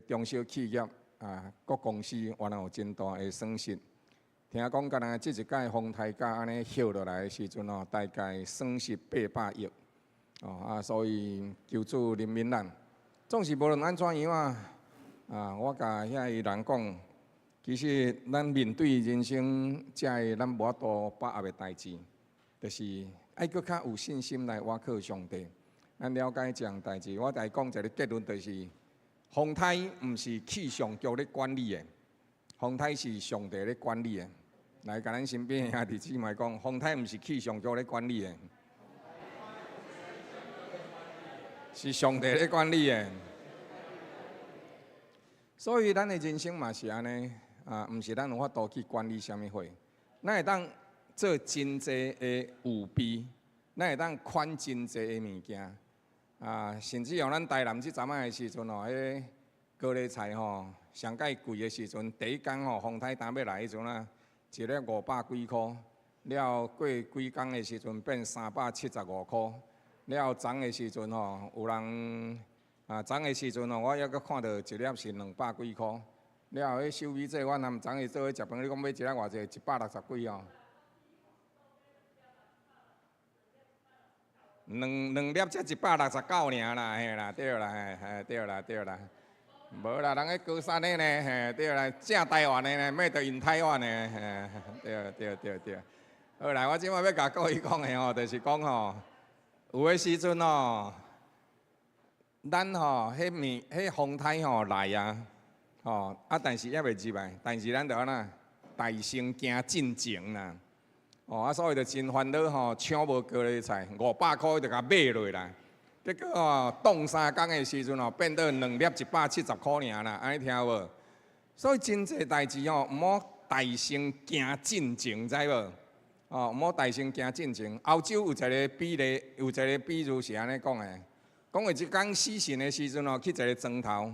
中小企业各公司原来有真大的损失。听讲，敢若即一届风台价安尼歇落来的时阵哦，大概损失800亿所以求助人民咱，总是无论安怎样我甲遐人讲，其实咱面对人生遮个咱无法度把握的代志，就是爱搁较有信心来倚靠上帝。咱了解这样代志，我来讲一个结论，就是风台毋是气象局咧管理的，风台是上帝咧管理的。来，甲咱身边的兄弟姊妹讲，风台毋是气象局咧管理的，是上帝咧管理的。所以咱的人生嘛是安尼毋是咱有法度去管理啥物货，咱会当做真济的有备，咱会当款真济的物件甚至像咱台南即阵的时阵迄高丽菜上介贵的时阵，第一天风台打要来迄阵一粒500几箍，了过几工的时阵变375箍，了昨的时阵有人昨的时阵我还阁看到一粒是200几箍，了迄收米这我南昨下做伙食饭，你讲买一粒偌济？160几两粒才169尔啦，嘿啦，对啦，嘿，对啦。无啦，人迄高山的呢，嘿，对啦，正台湾的呢，咩着因台湾的，嘿，对。好啦，我即摆要甲各位讲的就是讲有的时阵咱迄风台来但是还袂入来，但是咱着安那大声行进前啦，所以着真烦恼抢无高丽菜，500块就甲买落啦。结果冻3工的时阵变到2粒170块尔啦，安尼听无？所以真济代志毋好大声行进前，知无？毋好大声行进前。欧洲有一个比例，有一个比如是安尼讲的，讲的即天死神的时阵去一个庄头，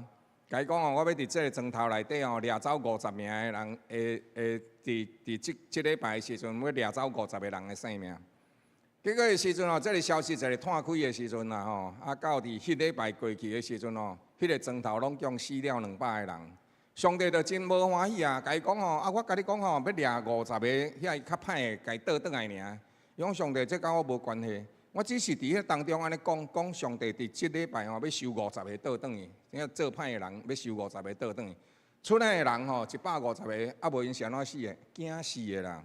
甲伊讲我要伫即个庄头内底掠走50名的人，伫即礼拜的时阵要掠走50个人的性命。结果的时阵这个消息一个摊开的时阵到伫迄礼拜过去的时阵迄个庄头拢共死了200个人。上帝就真无欢喜甲伊讲我甲你讲要掠50个遐较歹的，甲伊倒转来尔。伊讲上帝，这甲我无关系，我只是伫迄当中安尼讲上帝伫即礼拜要收50个倒转去，做歹的人要收50个倒转去。出来的人150个无因是安怎死的，惊死的啦，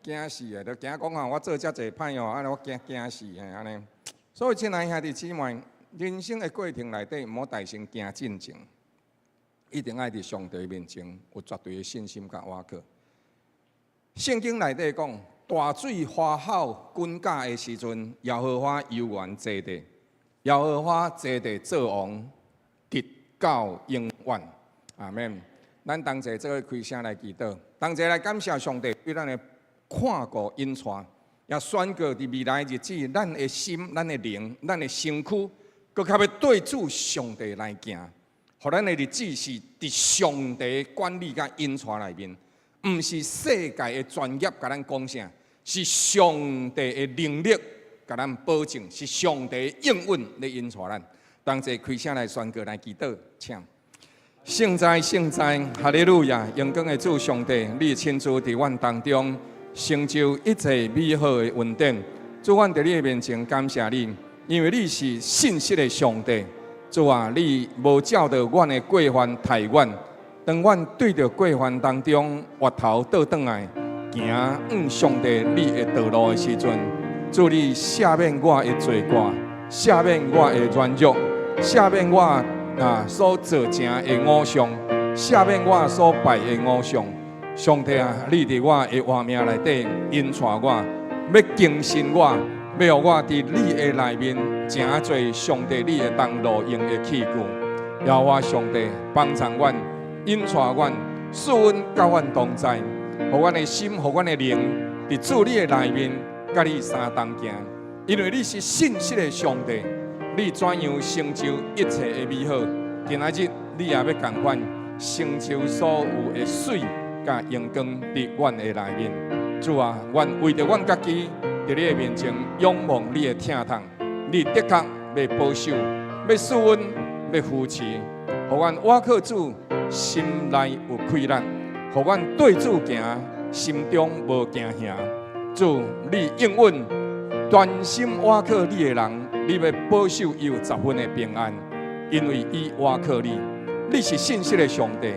惊死的，就惊讲我做遮济歹安尼我惊死的安尼。所以亲爱兄弟姊妹，人生的过程内底，毋好大声行进前，一定爱伫上帝面前有绝对的信心甲倚靠。圣经内底讲，大水花好滚甲的时阵，耶和华犹原坐地，耶和华坐地做王，直到永远。阿门。咱同齐做伙开声来祈祷，同齐来感谢上帝对咱的看顾引带，也宣告伫未来日子，咱的心、咱的灵、咱的身躯，搁较要对主上帝来行，互咱的日子是伫上帝管理甲引带内面，毋是世界的专业甲咱讲啥，是上帝的能力甲咱保证，是上帝的应允咧引带咱。同齐开声来宣告来祈祷，请。圣哉，哈利路亚！荣光的主上帝，你亲自伫阮当中成就一切美好的恩典。主，阮伫你的面前感谢你，因为你是信实的上帝。主啊，你无照着阮的过犯待阮，当阮对着过犯当中回头倒转来，行上帝你的道路的时阵，主你赦免我的罪过，赦免我的软弱，赦免我所做成的偶像，赦免我所拜的偶像。上帝啊，你伫我的活命内底引带我，要更新我，要互我伫你的内面真侪上帝你的当路用的器具。要我上帝帮助阮，引带阮，赐阮甲阮同在，互阮的心，互阮的灵，伫主你的内面，甲你相同行。因为你是信实的上帝。你怎样成就一切的美好？今仔日你也要同款成就所有的水甲阳光伫阮的内面。主啊，愿为着阮家己伫你的面前仰望你的疼痛，你的确要保守，要赐阮，要扶持，互阮倚靠主，心内有快乐，互阮对主行，心中无惊吓。主，你应允专心倚靠你的人，你要保守伊有10分的平安，因为伊倚靠你。你是信实的上帝，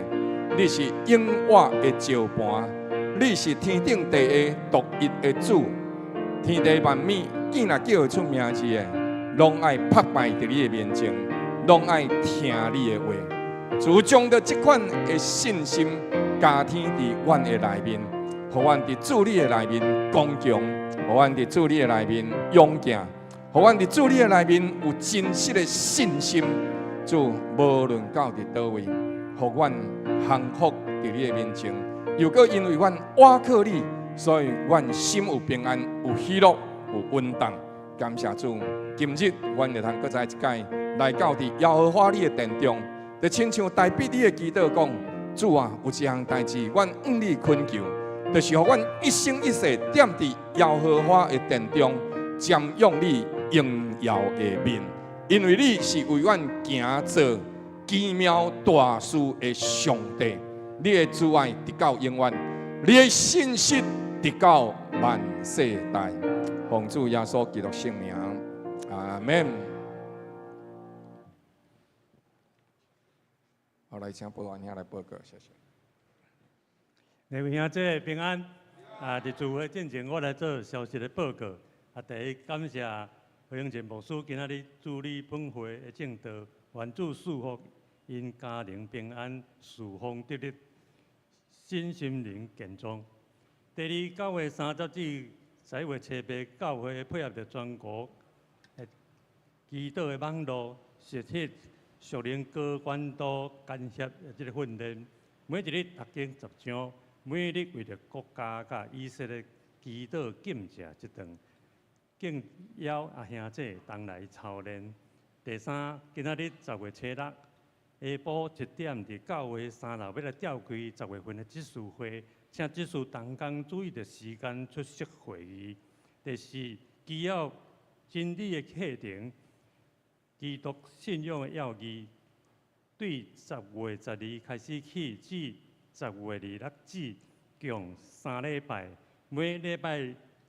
你是永远的石盘，你是天顶地下独一的主。天地万物，见若叫出名字的，拢爱拍败伫你的面前，拢爱听你的话。主将着这款的信心加添伫阮的内面，互阮伫主你的内面刚强，互阮伫主你的内面勇敢，互阮伫主你的内面有真实的信心。主无论到伫倒位，互阮幸福伫你的面前，又搁因为阮倚靠你，所以阮心有平安，有喜乐，有稳当。感谢主，今日阮就通搁再一届来到伫耶和华你的殿中，就亲像大卫你的祈祷讲：主啊，有一项代志，阮向你恳求，就是互阮一生一世踮伫耶和华的殿中，瞻仰你荣耀的面。因为你是为阮行做奇妙大事的上帝，你的慈爱直到永远，你的信实直到万世代。奉主耶稣基督圣名，阿门。好，来请保安兄来报告，谢谢。各位兄姐平安伫聚会进前，我来做消息的报告。第一，感谢何永健牧师今仔日主理本会的正道，愿主祝福因家庭平安、事奉得力、身心灵健壮。第二，9月30日10月7日，教会配合着全国祈祷的网络实体属灵高管道干涉的这个训练，每一日读经10章，每日为着国家甲以色列祈祷禁食一顿。敬邀兄姐同来操练。第三，今仔日10月7日下晡1点，伫教会3楼要来召开10月份的执事会，请执事同工注意着时间出席会议。第四，基要真理的课程，基督信仰的要义，对10月12开始起至10月26止，共3礼拜，每礼拜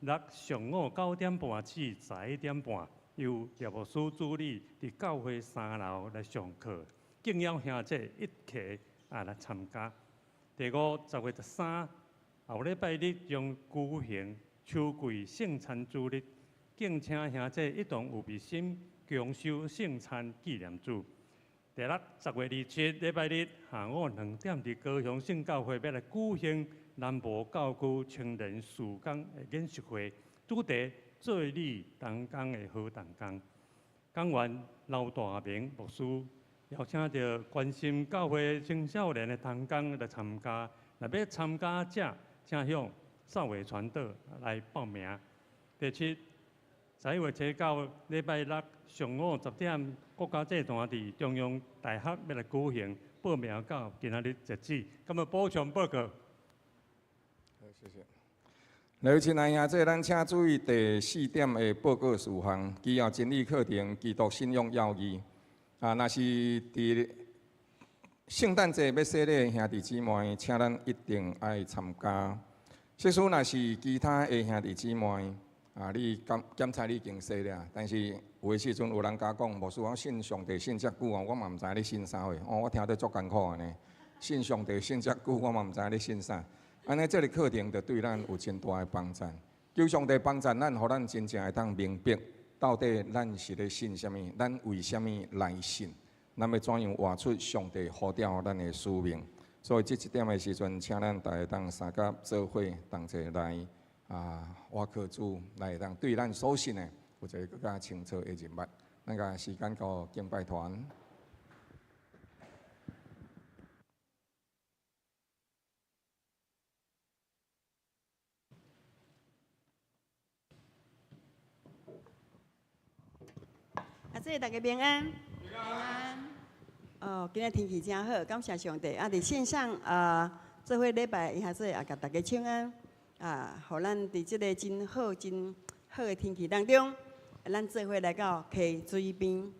6上午9点半至11点半，由叶牧师主理伫教会3楼来上课，敬邀兄姐一起来参加。第五，10月13后礼拜日将举行秋季圣餐主日，敬请兄姐一同有备心，共修圣餐纪念主。第六，10月27礼拜日下午2点，伫高雄圣教会要来举行南部教区青年事工的演习会，主题做你同工的好同工。讲员刘大明牧师邀请着关心教会青少年的同工来参加。若要参加者，请向少伟传道来报名。第七，10月7礼拜6上午10点，国家祭坛伫中央大学要来举行，报名到今仔日截止。咁么补充报告。好，谢谢。来，亲爱兄弟，咱请注意第4点的报告事项：基要真理课程、基督信仰要义。若是伫圣诞节要洗礼的兄弟姊妹，请咱一定爱参加。即使若是其他的兄弟姊妹，你检查你已经洗了，但是有的时阵有人甲讲，牧师我信上帝信遮久啊，我嘛毋知你信啥货。我听得足艰苦安尼，信上帝信遮久，我嘛毋知你信啥。安尼，这个课程就对咱有真大的帮助。求上帝帮助咱，互咱真正会当明白，到底咱是咧信啥物，咱为虾物来信，咱要怎样活出上帝呼召咱的使命。所以这一点的时阵，请咱大家当三甲做伙，同齐来倚靠主，来当对咱所信的有一个更加清楚的认捌。咱甲时间到敬拜团。祝大家平安。平安。今日天气真好，感谢上帝。伫线上做伙礼拜，伊下说也甲大家请安。互咱伫即个真好的天气当中，咱做伙来到溪水边。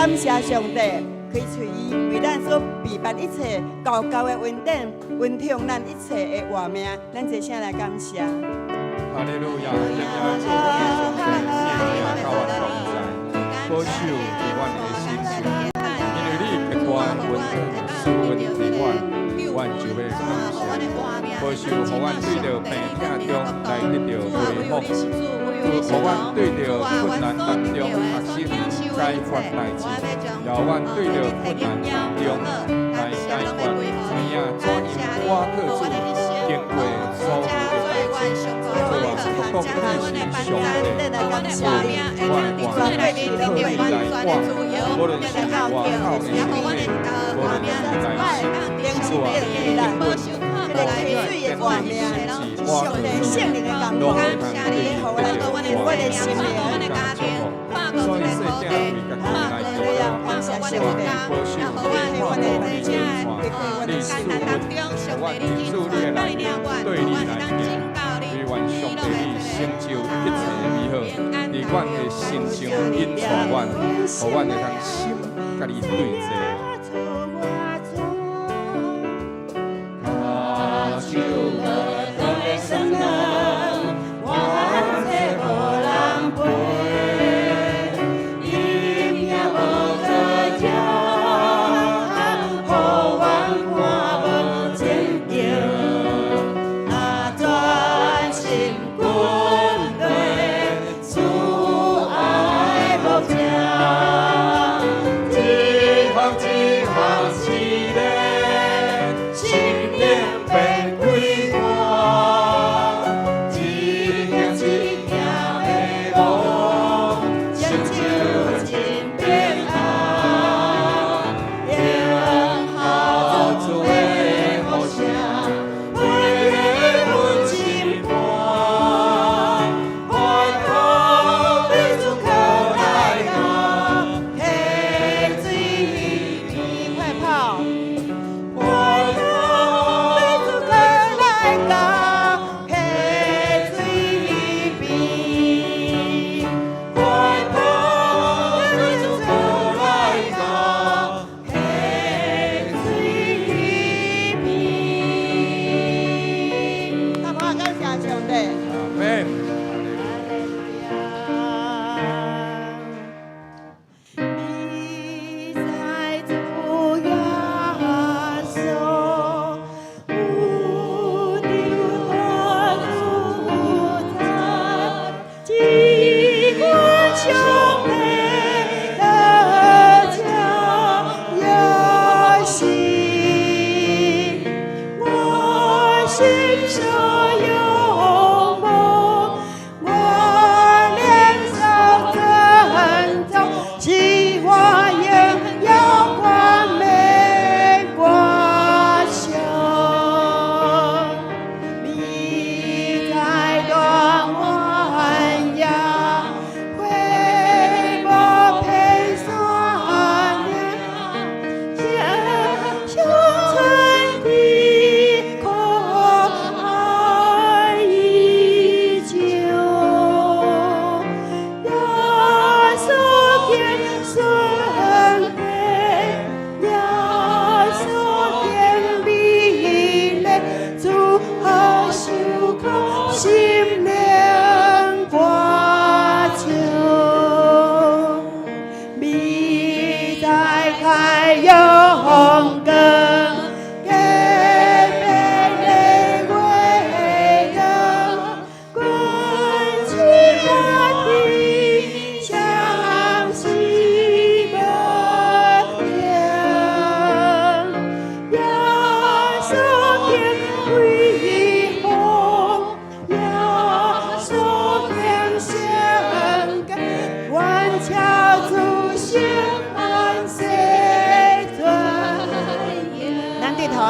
感谢上帝开嘴为咱所备办一切高高的恩典，温听咱一切的活命，咱一声来感谢。哈利路亚！主耶稣，感谢你啊，到我同在，保守伫阮的心上，因为你别我阮赐恩给阮，阮就要感谢。保守，互阮对着病痛中来得到恢复。互阮对着困难当中学习解决代志，也阮对着困难当中来解决，知影怎样我靠主经过所有的代志。主啊，我讲你是上帝，我愿意靠你来活，无论是外口的生命，无论是内心，主啊，你保守我的活命，上帝圣灵的感动，你互我的心灵的家庭，所以世界为家己来做，感谢上帝，为我的弟兄，为我的家庭当中，上帝你主你的来对你来行，为愿上帝你成就一切美好，伫阮的心上引带阮，互阮会当心甲你对齐。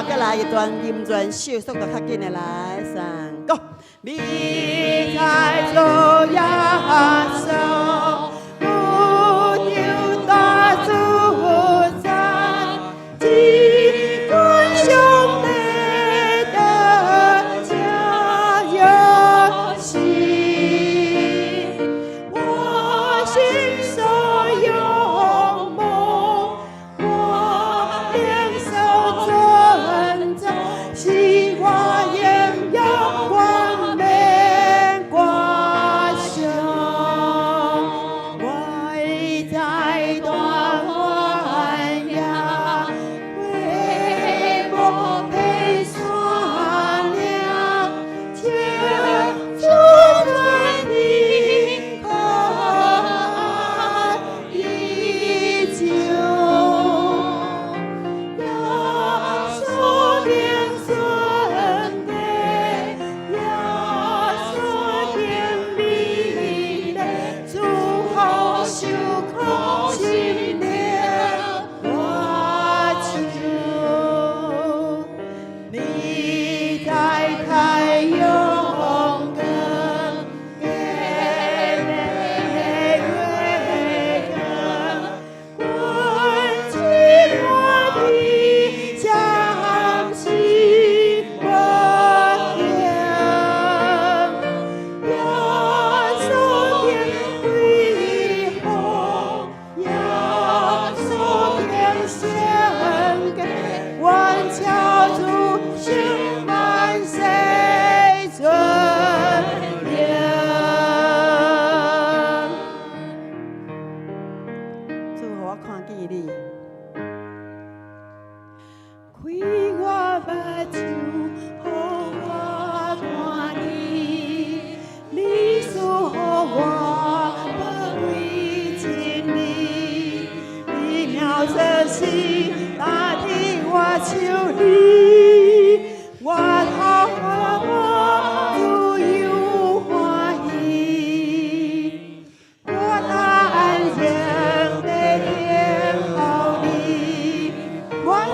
再来一段吟传秀，速度较紧的来，3、Go！你在左呀手，不丢大主宰，几个兄弟的家有喜，我心所有梦，我两手尊重，希望也要光明光秀。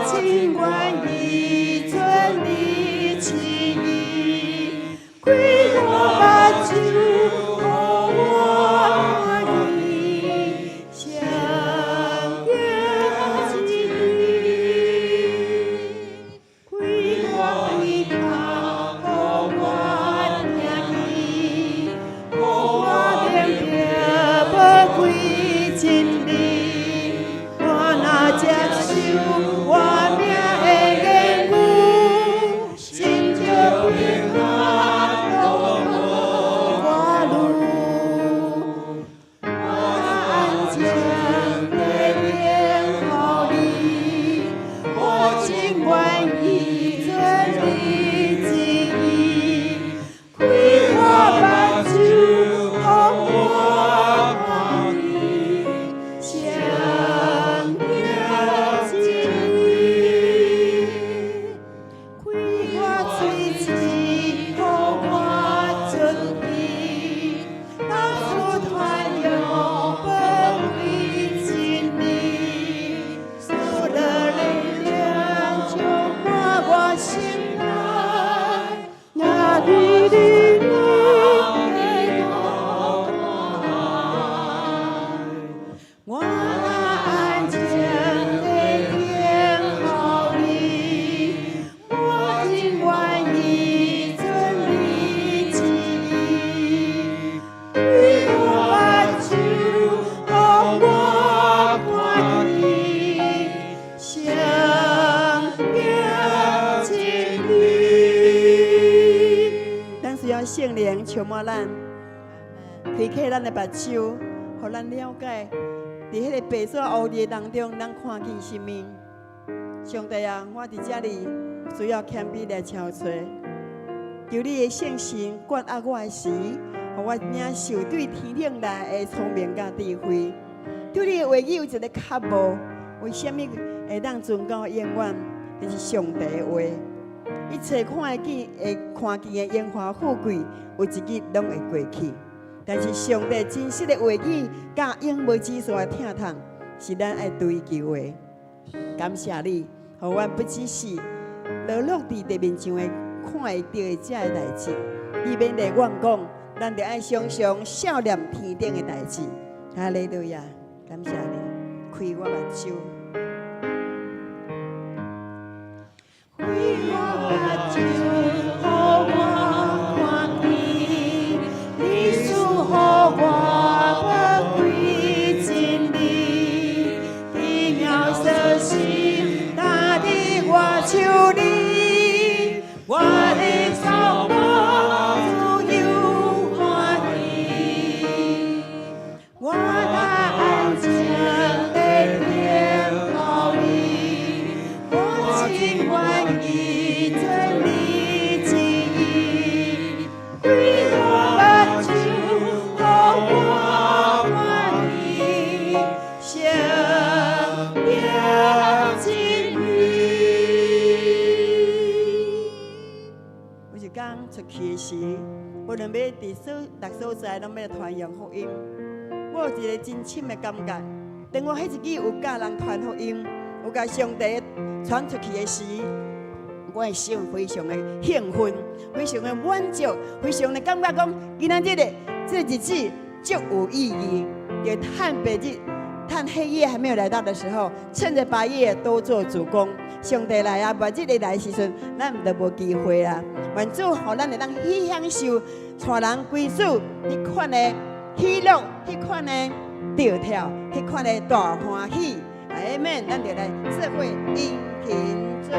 情愿意全力去依，开我目睭，互我看见，上行一里，开我耳朵，互我听见，互我明着宝贵真理，我若接受。我命的言语，心就平安，路无路。我安静地等候你，我情愿意全力尽意，开我目睭，互我看见，上行真理。开我嘴舌，互我准备，拿出传扬宝贵真理，使得力量充满我心内，那你的爱我安静地等候你，我情愿意全力尽意，开我目睭，互我看见，上行真理。咱需要圣灵充满咱，开启咱的目睭，互咱了解。伫迄个白纸黑字当中，咱看见什么？上帝啊，我伫遮里需要谦卑来敲吹，求你的圣神管压我的时，互我领受对天顶来的聪明甲智慧。对你的话语有一个较无，为什么会当存到永远？这是上帝的话。一切看会见、会看见的荣华富贵，有一日拢会过去。但是上帝真实的话语，甲永无止息的疼痛，是咱爱追求的。感谢你，互阮不只是落落伫地面上的看会到的这个代志，你免来阮讲，咱着爱常常笑念天顶的代志。哈利路亚，感谢你，开我目睭。开我目睭，互我看见，你赐予我宝贵真理，奇妙消息打伫我手里，我的草木自由欢喜，我那安静地等候你，我情愿意全力尽意，开我目睭，互我看见，上行真理。有一天出去的时，无论要伫逐所在，拢要传扬福音。我有一个真深的感觉，当我迄一日有教人传福音，有甲上帝传出去的时，我的心非常的兴奋，非常的满足，非常的感觉讲，今仔日的这日子足有意义。就趁白日、趁黑夜还没有来到的时候，趁着白夜多做主公。上帝来啊，白日的来的时阵，咱就无机会啦。愿主互咱会当去享受，带人归主迄款的喜乐，迄款的调跳，迄款的大欢喜。阿们，咱就来做伙殷勤做。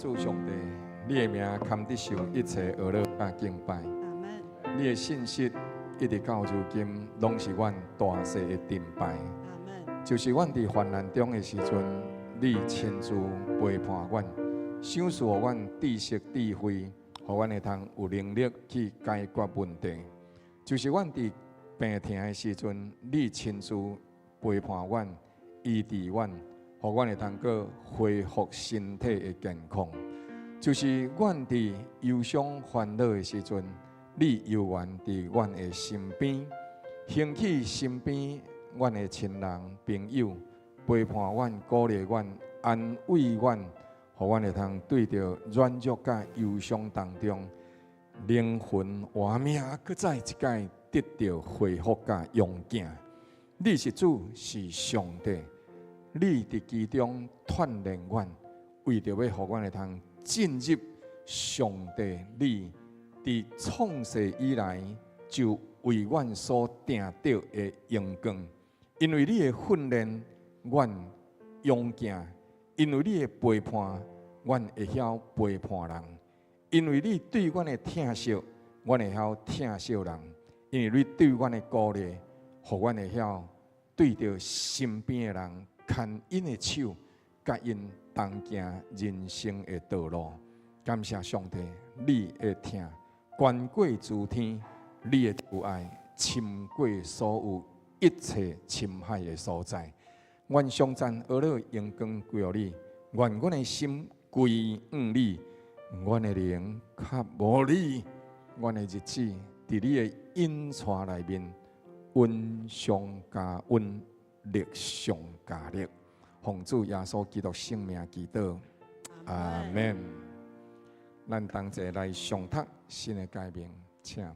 主上帝，你的名堪得受一切恶乐甲敬拜。阿门。你的信息一直到如今，拢是阮大细的敬拜。阿门。就是阮伫患难中的时阵，你亲自陪伴阮，赏赐互阮知识智慧，互阮会通有能力去解决问题。就是阮伫病痛的时阵，你亲自陪伴阮，医治阮，互阮会通过恢复身体的健康。就是阮伫忧伤烦恼的时阵，你犹原伫阮的身边，兴起身边阮的亲人朋友，陪伴阮、鼓励阮、安慰阮，互阮会通对着软弱甲忧伤当中，灵魂活命，搁再一届得到恢复甲勇健。你是主，是上帝，你伫其中锻炼阮，为着要互阮会通进入上帝你伫创世以来就为阮所定定的荣光。因为你的训练，阮勇健；因为你的陪伴，阮会晓陪伴人；因为你对阮的疼惜，阮会晓疼惜人；因为你对阮的鼓励，互阮会晓对着身边的人牵因的手，甲因同行人生的道路。感谢上帝，你的疼关过诸天，你的慈爱侵过所有一切侵害的所在。愿颂赞阿乐荣光归于你，愿阮的心归向你，阮的灵较无你，阮的日子伫你的恩宠内面，恩上加恩，力上加力。奉主耶稣基督圣名祈祷，阿门。咱同齐来上读新的诫命，请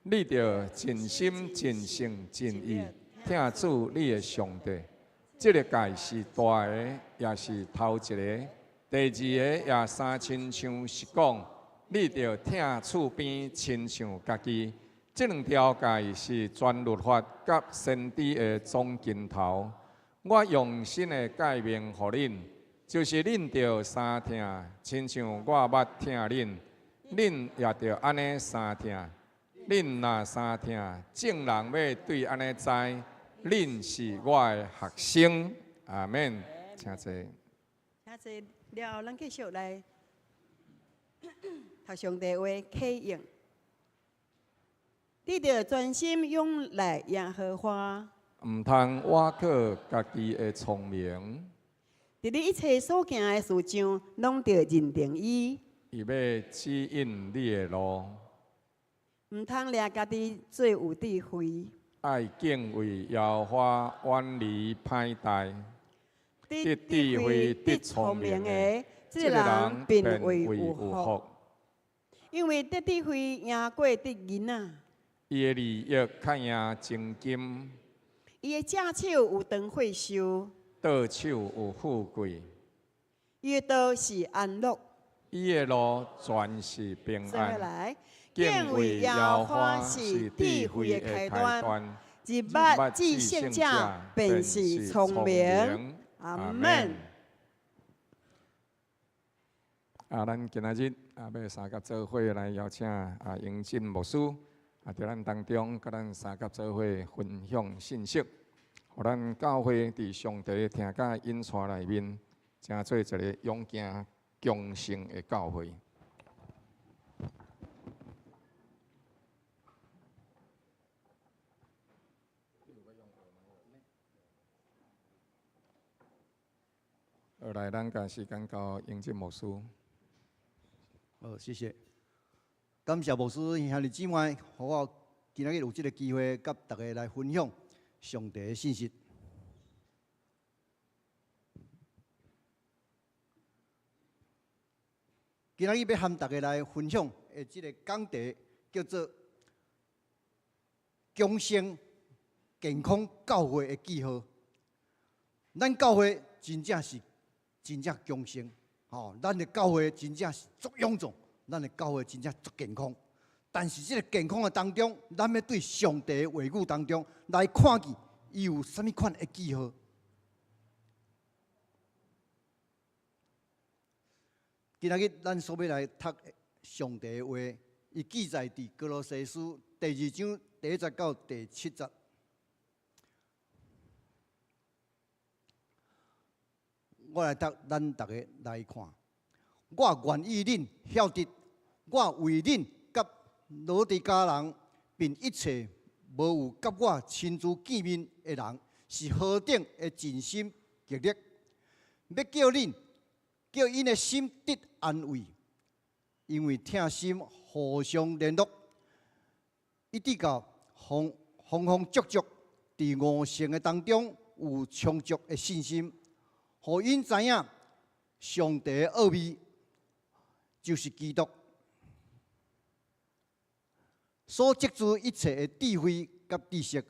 你着尽心、尽性、尽意听主你的上帝。这个诫是大个，也是头一个；第二个也三亲像是讲，你着听厝边亲像家己。这两条诫是全律法甲先知的总根头。我用新的诫命予恁。就是恁着三听，亲像我捌听恁，恁也着安尼三听。恁若三听，众人要对安尼知，恁是我的学生。阿免，请坐。请坐了后，咱继续来读上帝话启应。你着专心仰赖耶和华，毋通倚靠家己的聪明。伫你一切所行的事上，拢着认定伊。伊要指引你的路，毋通掠家己最有智慧。爱敬畏耶和华，远离歹代。得智慧、得聪明的，这个人便为有福。因为得智慧赢过得银仔，伊的利益较赢真金，伊的正手有长岁寿。倒手有富贵，伊的道是安乐，伊的路全是平安。来，敬畏耶和华是智慧的开端，一捌知性者便是聪明。阿门。咱今仔日要三甲做伙来邀请英进牧师伫咱当中，甲咱三甲做伙分享信息。互咱教会伫上帝听甲恩赐内面，成做一个勇健强盛的教会。后来，咱甲时间交英进牧师。好，谢谢。感谢牧师兄弟姊妹，互我今仔日有这个机会，甲大家来分享上帝的信息。今仔日要和大家来分享的这个讲题叫做“强盛健康教会的记号”。咱教会真正是真正强盛，咱的教会真正是足勇壮，咱的教会真正足健康。但是这个健康的当中，咱要对上帝的话语当中来看见，伊有啥物款的记号。今仔日咱所要来读上帝的话，伊记载伫哥罗西书第2章第1节到第7节。我来读，咱大家来看。我愿意恁晓得，我为恁甲罗底家人，并一切无有甲我亲自见面的人，是何等的尽心极力，要叫恁叫因的心得安慰，因为疼心互相联络，一直到方方足足伫五圣的当中有充足的信心，互因知影上帝的奥秘就是基督，所积聚一切的智慧甲知识，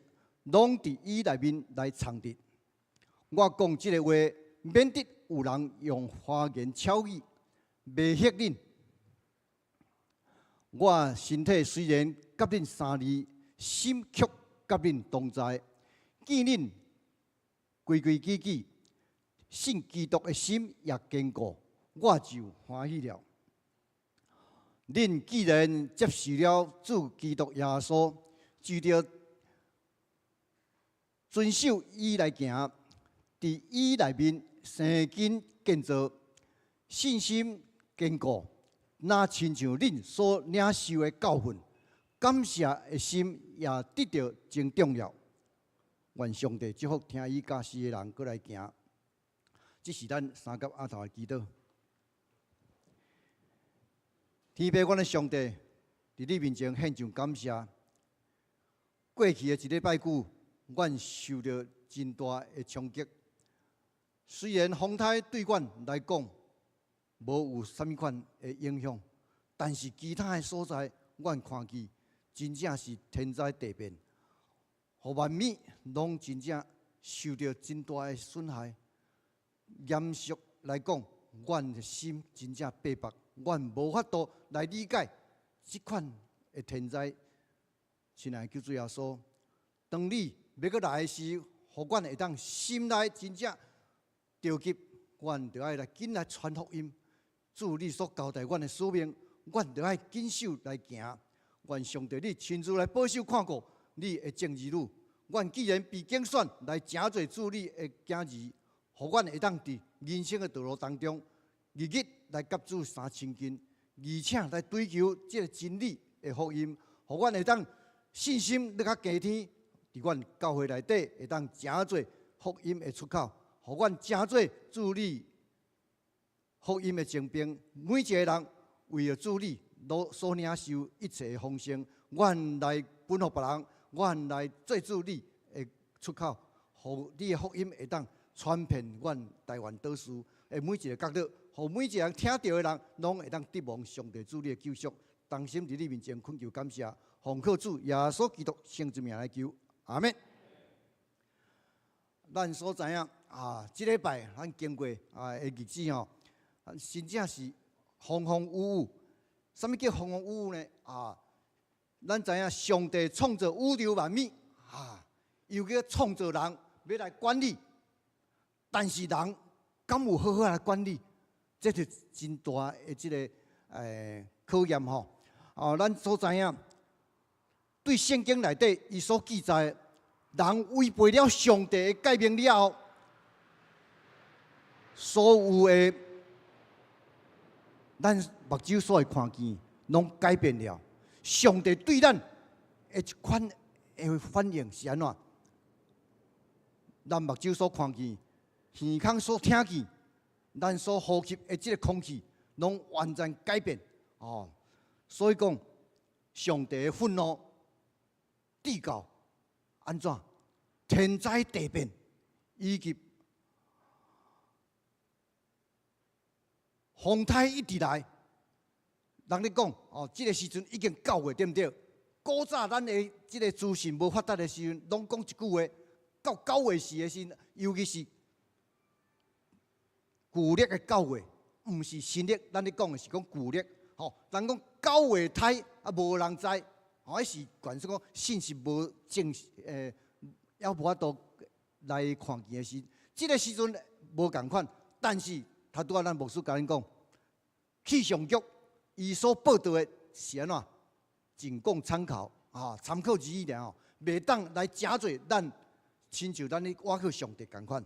拢伫伊内面来藏着。我讲即个话，免得有人用花言巧语迷惑恁。我身体虽然甲恁相离，心却甲恁同在。见恁规规矩矩，信基督的心也坚固，我就欢喜了。恁既然接受了主基督耶稣，就着遵守伊来行，伫伊内面生根建造，信心坚固，那亲像恁所领受的教训，感谢的心也得到增长了。愿上帝祝福听伊教示的人，过来行。这是咱三甲阿头的祈祷。天父，阮的上帝，伫你面前献上感谢。过去的一礼拜久，阮受到真大的冲击。虽然风台对阮来讲无有啥物款的影响，但是其他的所在，阮看见真正是天灾地变，互万物拢真正受到真大的损害。严肃来讲，阮的心真正白白。阮无法度来理解即款的天灾。亲爱的救主耶稣，当你要阁来的时，互阮会当心内真正着急，阮着爱来紧来传福音。主你所交代阮的使命，阮着爱紧守来行。愿上帝你亲自来保守看顾你的正义路。阮既然被拣选来正做主你的囝儿，互阮会当伫人生的道路当中，日日来甲主相亲近，而且来追求这个真理的福音，互阮会当信心愈较加添，伫阮教会内底会当正做福音的出口，互阮正做主你福音的精兵。每一个人为了主你所领受一切的丰盛，阮来分予别人，阮来做主你的出口，互你的福音会当传遍阮台湾岛市的每一个角落。互每一个人听到的人，拢会当得望上帝主你的救赎，当心伫你面前恳求感谢，奉靠主耶稣基督圣之名来求，阿门。咱所知影即礼拜咱经过的日子吼，真正是风风雨雨。什么叫风风雨雨呢？咱知影上帝创造宇宙万物又叫创造人要来管理，但是人敢有好好来管理？这是真大的这个考验吼。咱所知影，对圣经内底伊所记载，人违背了上帝的诫命了后，所有的咱目睭所会看见，拢改变了。上帝对咱的一款的反应是安怎？咱目睭所看见，耳孔所听见。咱所呼吸的这个空气，拢完全改变所以讲，上帝的愤怒至到安怎？天灾地变，以及风台一直来。人咧讲这个时阵已经到的，对不对？古早咱的这个资讯无发达的时阵，拢讲一句话：到9月时的时阵，尤其是旧历的9月，毋是新历，咱咧讲的是讲旧历。人讲9月台无人知，迄是原说讲信息无正也无法度来看见的时，这个时阵无共款。但是他拄仔咱牧师甲恁讲，气象局伊所报道的是安怎，仅供参考参考而已尔袂当来假做咱亲像咱咧挖靠上帝共款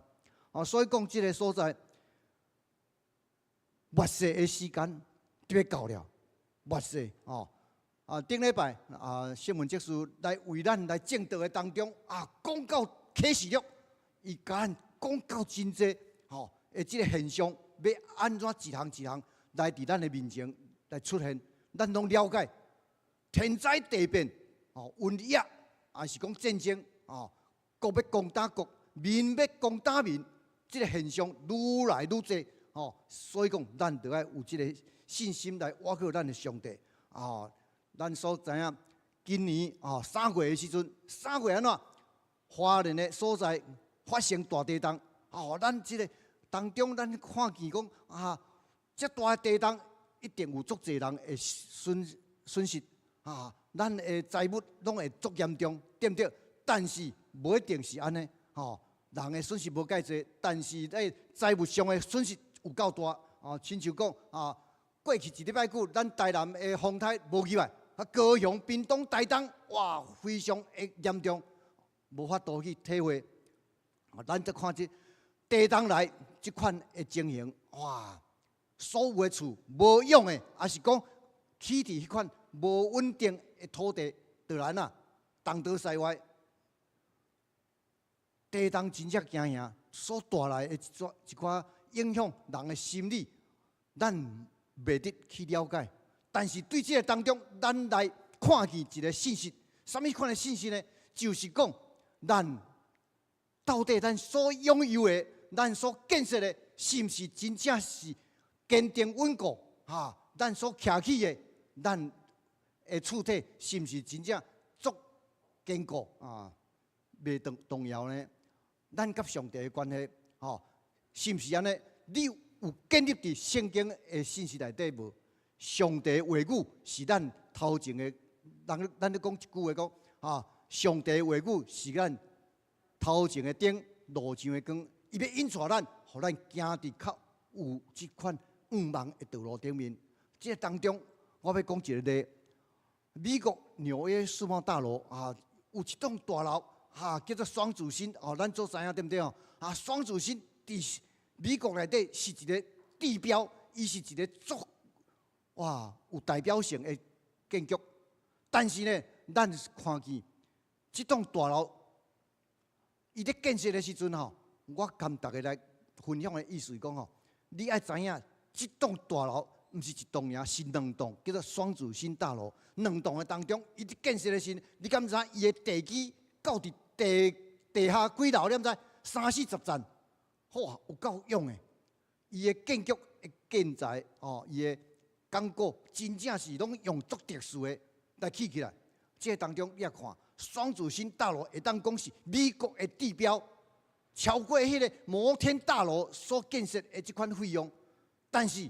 所以讲即个所在，末世的时间就要到了，末世顶礼拜新闻节师来为咱来正道的当中讲到启示录，伊甲咱讲到真济的即个现象，要安怎一项一项来伫咱的面前来出现，咱拢了解天灾地变瘟疫，还是讲战争国要攻打国，民要攻打民，即个现象愈来愈济所以讲咱着爱有即个信心来倚靠咱的上帝咱所知影，今年3月的时阵，3月安怎？花莲的所在发生大地震咱即个当中，咱看见讲遮大地震一定有足侪人会损失咱的财物拢会足严重，对不对？但是无一定是安尼人的损失无介济，但是咧财务上的损失有够大亲像讲过去一礼拜久，咱台南的风台无入来。高雄、屏东、台东，哇，非常的严重，无法度去体会。咱则看这地震来这款的情形，哇，所有的厝无用的，还是讲起伫迄款无稳定的土地，就咱东倒西歪。地震真正惊人，所带来的一寡影响人的心理，咱袂得去了解。但是对这个当中，咱来看见一个信息，什么款的信息呢？就是讲，咱到底咱所拥有的、咱所建设的，是毋是真正是坚定稳固？咱所徛起的，咱的厝体是毋是真正足坚固？袂动摇呢？咱甲上帝的关系，是毋是安尼？你有建立伫圣经的信息内底无？上帝话语是咱头前的，咱咧讲一句话讲上帝话语是咱头前的灯，路上的光，伊要引带咱，互咱行伫较有即款光芒的道路顶面。这个当中，我要讲一个例，美国纽约世贸大楼有一栋大楼叫做双子星咱做知影对不对双子星伫美国内底是一个地标，伊是一个有代表性的建筑，但是呢，咱看见这栋大楼，伊咧建设的时阵我跟大家来分享的意思是讲你爱知影，这栋大楼毋是一栋尔，是2栋，叫做双子星大楼。2栋的当中，伊咧建设的时，你敢知伊的地基到伫地下几楼？你毋知30-40层，哇，有够勇的！伊的建筑的建材伊的工具真正是拢用足特殊的来起起来。这当中你也看，双子星大楼会当讲是美国的地标，超过迄个摩天大楼所建设的这款费用。但是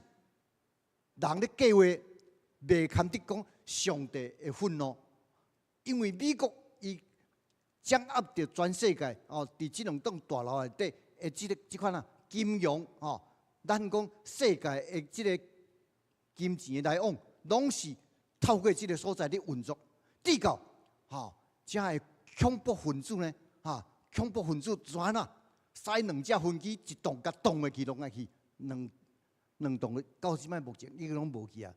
人咧计划袂堪得讲上帝的愤怒，因为美国伊掌握着全世界伫这2栋大楼内底的这款金融咱讲世界的这个金钱的来往，拢是透过这个所在咧运作。直到这个恐怖分子呢恐怖分子怎使2只飞机一栋甲动下去，落下去两栋到即摆目前伊拢无去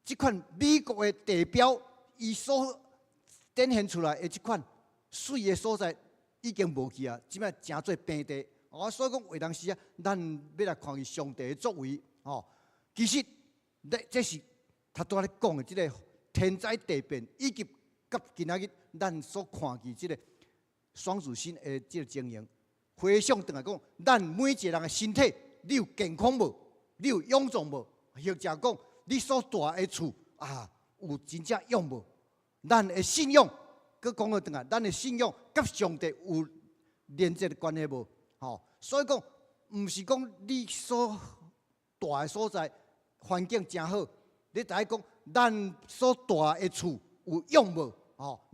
这款美国的地标，伊所展现出来的这款水的所在已经无去即摆真做平地。所以讲有当时咱要来看见上帝的作为其实这是他拄仔咧讲的这个天灾地变，以及甲今仔日咱所看见这个双子星的这个情形，回想转来讲，咱每一个人的身体，你有健康无？你有臃肿无？或者讲，你所住的厝有真正用无？咱的信仰，佮讲转来，咱的信仰甲上帝有连接的关系无？所以讲，毋是讲你所住的所在环境真好，你知讲咱所住的厝有用无？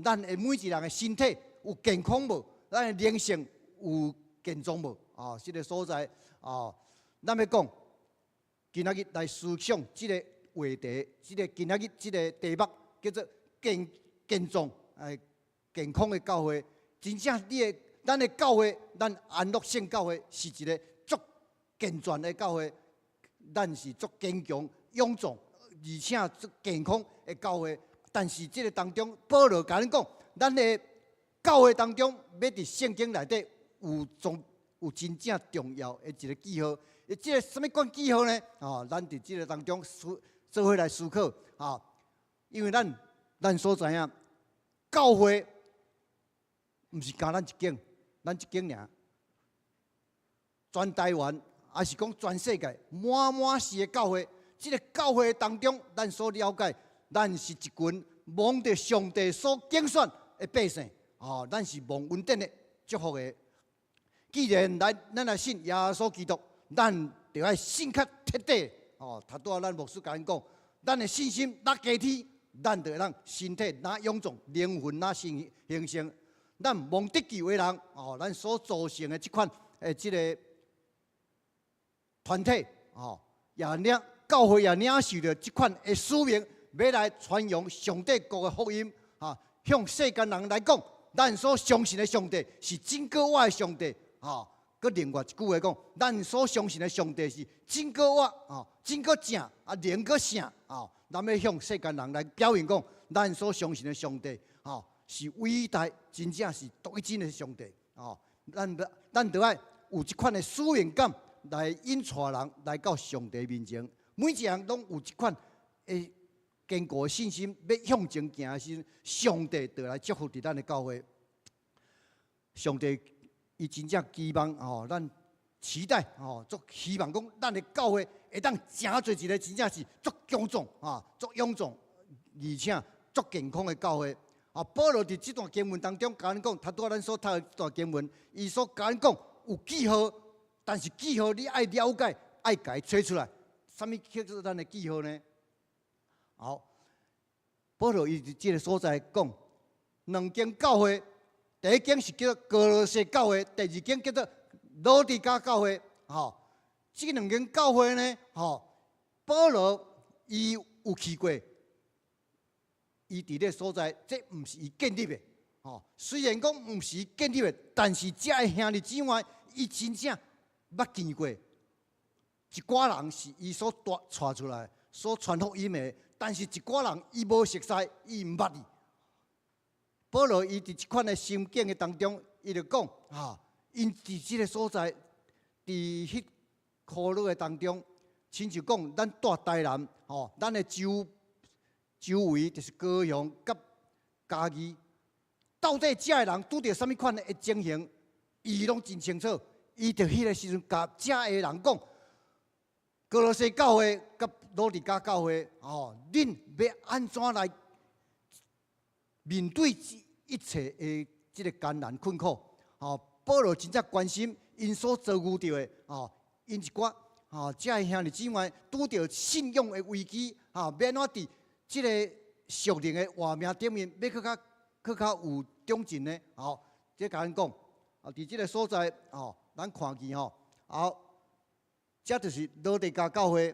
咱的每一人的身体有健康无？咱的灵性有健壮无？这个所在咱要讲。今仔日来思想这个话题，今仔日这个题目叫做健壮健康的教会。真正咱的教会，咱安乐性教会是一个足健全的教会，咱是足坚强、勇壮，而且足健康的教会。但是这个当中，保罗甲咱讲，咱的教会当中要伫圣经内底有真正重要的一个记号。这个什么款记号呢？咱伫这个当中做伙来思考因为咱所知影，教会毋是干咱一间，咱一间尔。全台湾还是讲全世界，满是的教会。这个教会当中，咱所了解。咱是一群蒙着上帝所拣选的百姓，咱是蒙恩典的祝福的。既然咱来信耶稣基督，咱就要信较彻底。头拄咱牧师甲咱讲，咱的信心拿加天，咱就让身体拿勇壮，灵魂拿形成。咱蒙得救的人，咱所组成的这款这个团体，也领教会也领受着这款的使命。要来传扬上帝国的福音，向世间人来讲，咱所相信的上帝是真高我的上帝，搁另外一句话讲，咱所相信的上帝是真高我，真搁正，灵搁圣，咱要向世间人来表现讲，咱所相信的上帝，是伟大，真正是独一真的上帝，咱就要有这款的使命感来引带人来到上帝面前，每一人拢有这款的。坚固的信心，要向前行的时，上帝就来祝福伫咱的教会。上帝伊真正期望咱期待足希望讲咱的教会会当真做一个真正是足强壮足勇壮，而且足健康的教会。保罗伫这段经文当中，甲咱讲，他拄咱所读的这段经文，伊所甲咱讲有记号，但是记号你爱了解，爱甲伊找出来。什么叫做咱的记号呢？保罗伊伫这个所在讲，两间教会，第一间是叫做哥罗西教会，第二间叫做罗底加教会。这两间教会呢，保罗伊有去过，伊伫咧所在，这毋是伊建立的。虽然讲毋是伊建立的，但是这个兄弟姊妹，伊真正捌见过。一寡人是伊所带出来，所传福音的。但是一寡人伊无熟悉，伊毋捌伊。保罗伊伫即款的心境的当中，伊就讲因伫即个所在，伫迄苦恼的当中，亲像讲咱大台南，咱的周围就是高雄甲嘉义，到底遮个人拄着什么款的情形，伊拢真清楚。伊伫迄个时阵甲遮个人讲。哥罗西教会甲罗底加教会，恁要安怎来面对一切的这个艰难困苦？保罗真正关心因所遭遇到的，因一寡这个兄弟姊妹拄到信仰的危机，要安怎伫这个属灵的活命顶面，要更较有长进呢？这甲咱讲，伫这个所在，咱看见这就是罗底加教会。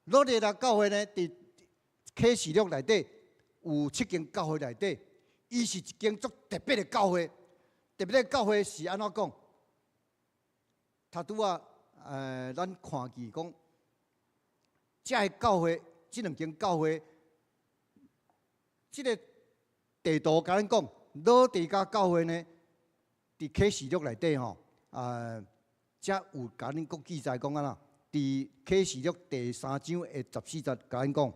罗底加教会呢，伫启示录内底有7间教会内底，伊是一间足特别的教会。特别的教会是安怎讲？头拄咱看见讲，这个教会，这两间教会，这个地图甲咱讲，罗底加教会呢，伫启示录内底则有甲恁讲记载讲啊啦，伫启示录第3章的14节，甲咱讲，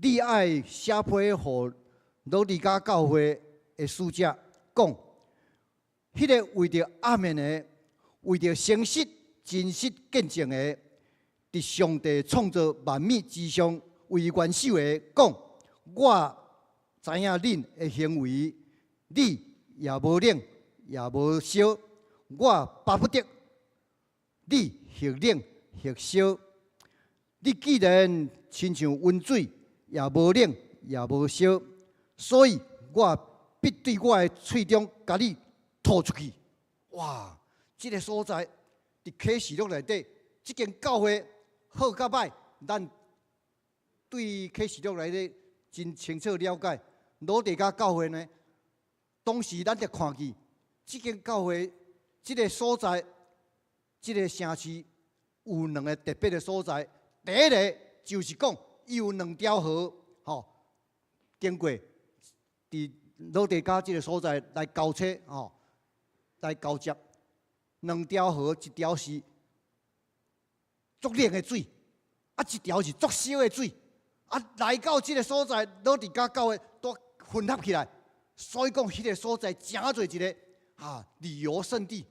你爱写批互罗底加教会的使者讲，迄个为着阿面的，为着诚实、真实、见证的，伫上帝创造万物之上为元首的讲，我知影恁的行为，你也无冷也无烧。我巴不得你或冷或烧，你既然亲像温水，也无冷也无烧，所以我必对我的喙中甲你吐出去。这个所在伫启示录内底，这间教会好甲歹，咱对启示录内底真清楚了解。罗地加教会呢，当时咱就看见，这间教会这个所在，这个城市有两个特别的所在。第一个就是讲，伊有两条河，经过伫罗地加这个所在来交叉，来交接。两条河，一条是足冷的水，一条是足烧的水。来到这个所在，罗地加教会都混合起来，所以讲迄个所在真侪一个旅游胜地。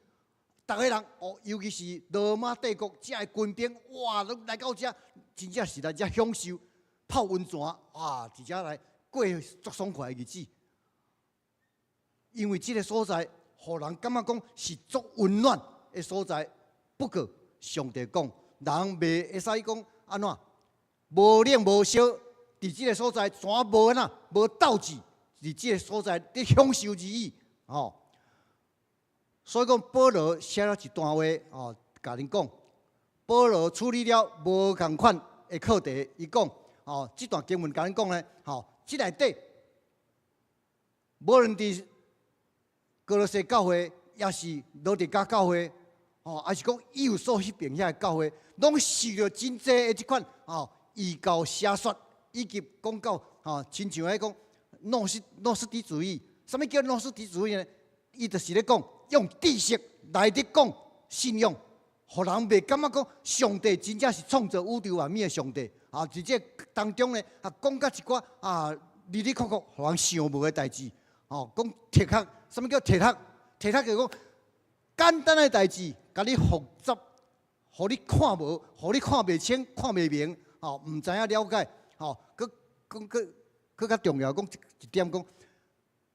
逐个人尤其是罗马帝国遮的军兵，哇，来到遮真正是来遮享受泡温泉，哇，伫遮来过足爽快的日子。因为这个所在，互人感觉讲是足温暖的所在。不过上帝讲，人袂会使讲安怎，无冷无烧，伫这个所在全无安怎，无斗志，伫这个所在伫享受而已。所以讲，保罗写了一段话，甲恁讲，保罗处理了无共款的课题。伊讲，这段经文甲恁讲呢，这内底无论伫哥罗西教会，也是罗地加教会，还是讲伊有所迄边遐教会，拢受到真济的即款异教邪说，以及讲到亲像迄讲诺斯底主义。什么叫诺斯底主义呢？伊就是咧讲用知识来咧讲信仰，互人袂感觉讲上帝真正是创造宇宙万物的上帝。伫这当中呢，讲到一寡哩哩扣扣，互人想无的代志。讲铁壳，什么叫铁壳？铁壳就是讲简单的代志，甲你复杂，互你看无，互你看袂清、看袂明，唔知影了解。佮较重要讲一点讲，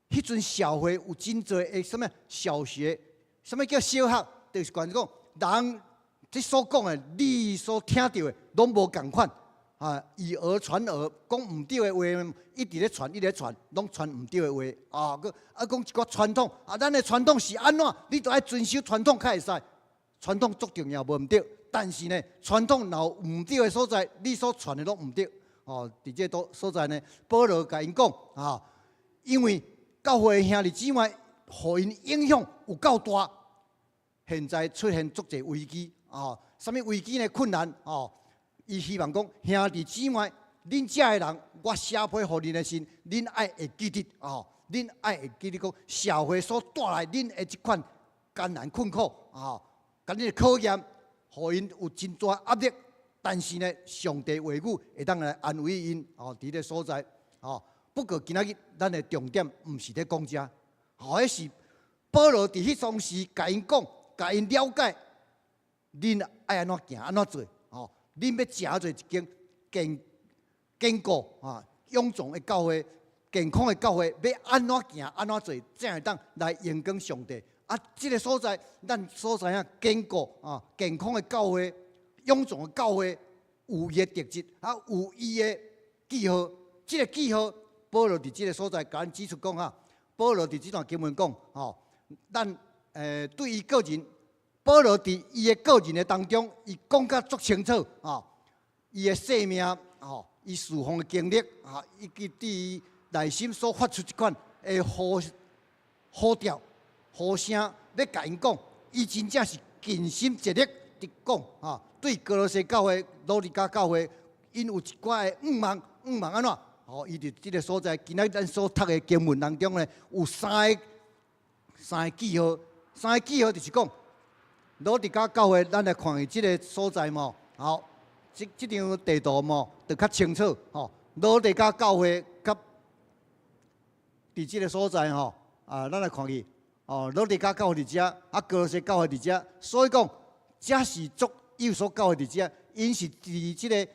迄阵社会有真侪的什么小学，什么叫小学？就是讲人这所讲的，你所听到的，拢无共款。以讹传讹，讲唔对的话，一直咧传，一直咧传，拢传唔对的话。讲一个传统，咱的传统是安怎？你都爱遵守传统，才会使。传统足重要，无唔对。但是呢，传统若有唔对的所在，你所传的拢唔对。伫这都所在呢，保罗甲因讲因为教会兄弟姊妹，互因影响有够大。现在出现足侪危机什么危机呢？困难伊希望讲兄弟姊妹，恁遮的人，我写批互恁的信，恁爱会记得恁爱会记得讲社会所带来恁的即款艰难困苦甲恁的考验，互因有真大压力。但是呢，上帝话语会当来安慰因伫个所在不过今仔日咱的重点毋是咧讲遮迄是保罗伫迄当时甲因讲，甲因了解，恁爱安怎行安怎做恁要食做一间坚固勇壮的教会，健康的教会，要安怎行安怎做，才会当来荣光上帝。这个所在，咱所知影坚固健康的教会，勇壮的教会，有伊的特质，有伊的记号。这个记号，保罗伫这个所在，甲咱指出讲保罗伫这段经文讲咱对于个人。保罗伫伊的个人的当中，伊讲甲足清楚伊的生命伊侍奉的经历以及伫伊内心所发出一款的呼调、呼声，要甲因讲，伊真正是尽心竭力伫讲对哥罗西教会、罗地加教会，因有一寡的毋茫安怎伊伫即个所在，今仔咱所读的经文当中呢，有三个记号，就是讲。罗地加教会，咱来看伊即个所在嘛，即张地图嘛，就较清楚罗地加教会甲伫即个所在咱来看伊罗地加教会伫遮，哥罗西教会伫遮，所以讲这是足有所教会伫遮，因是伫即个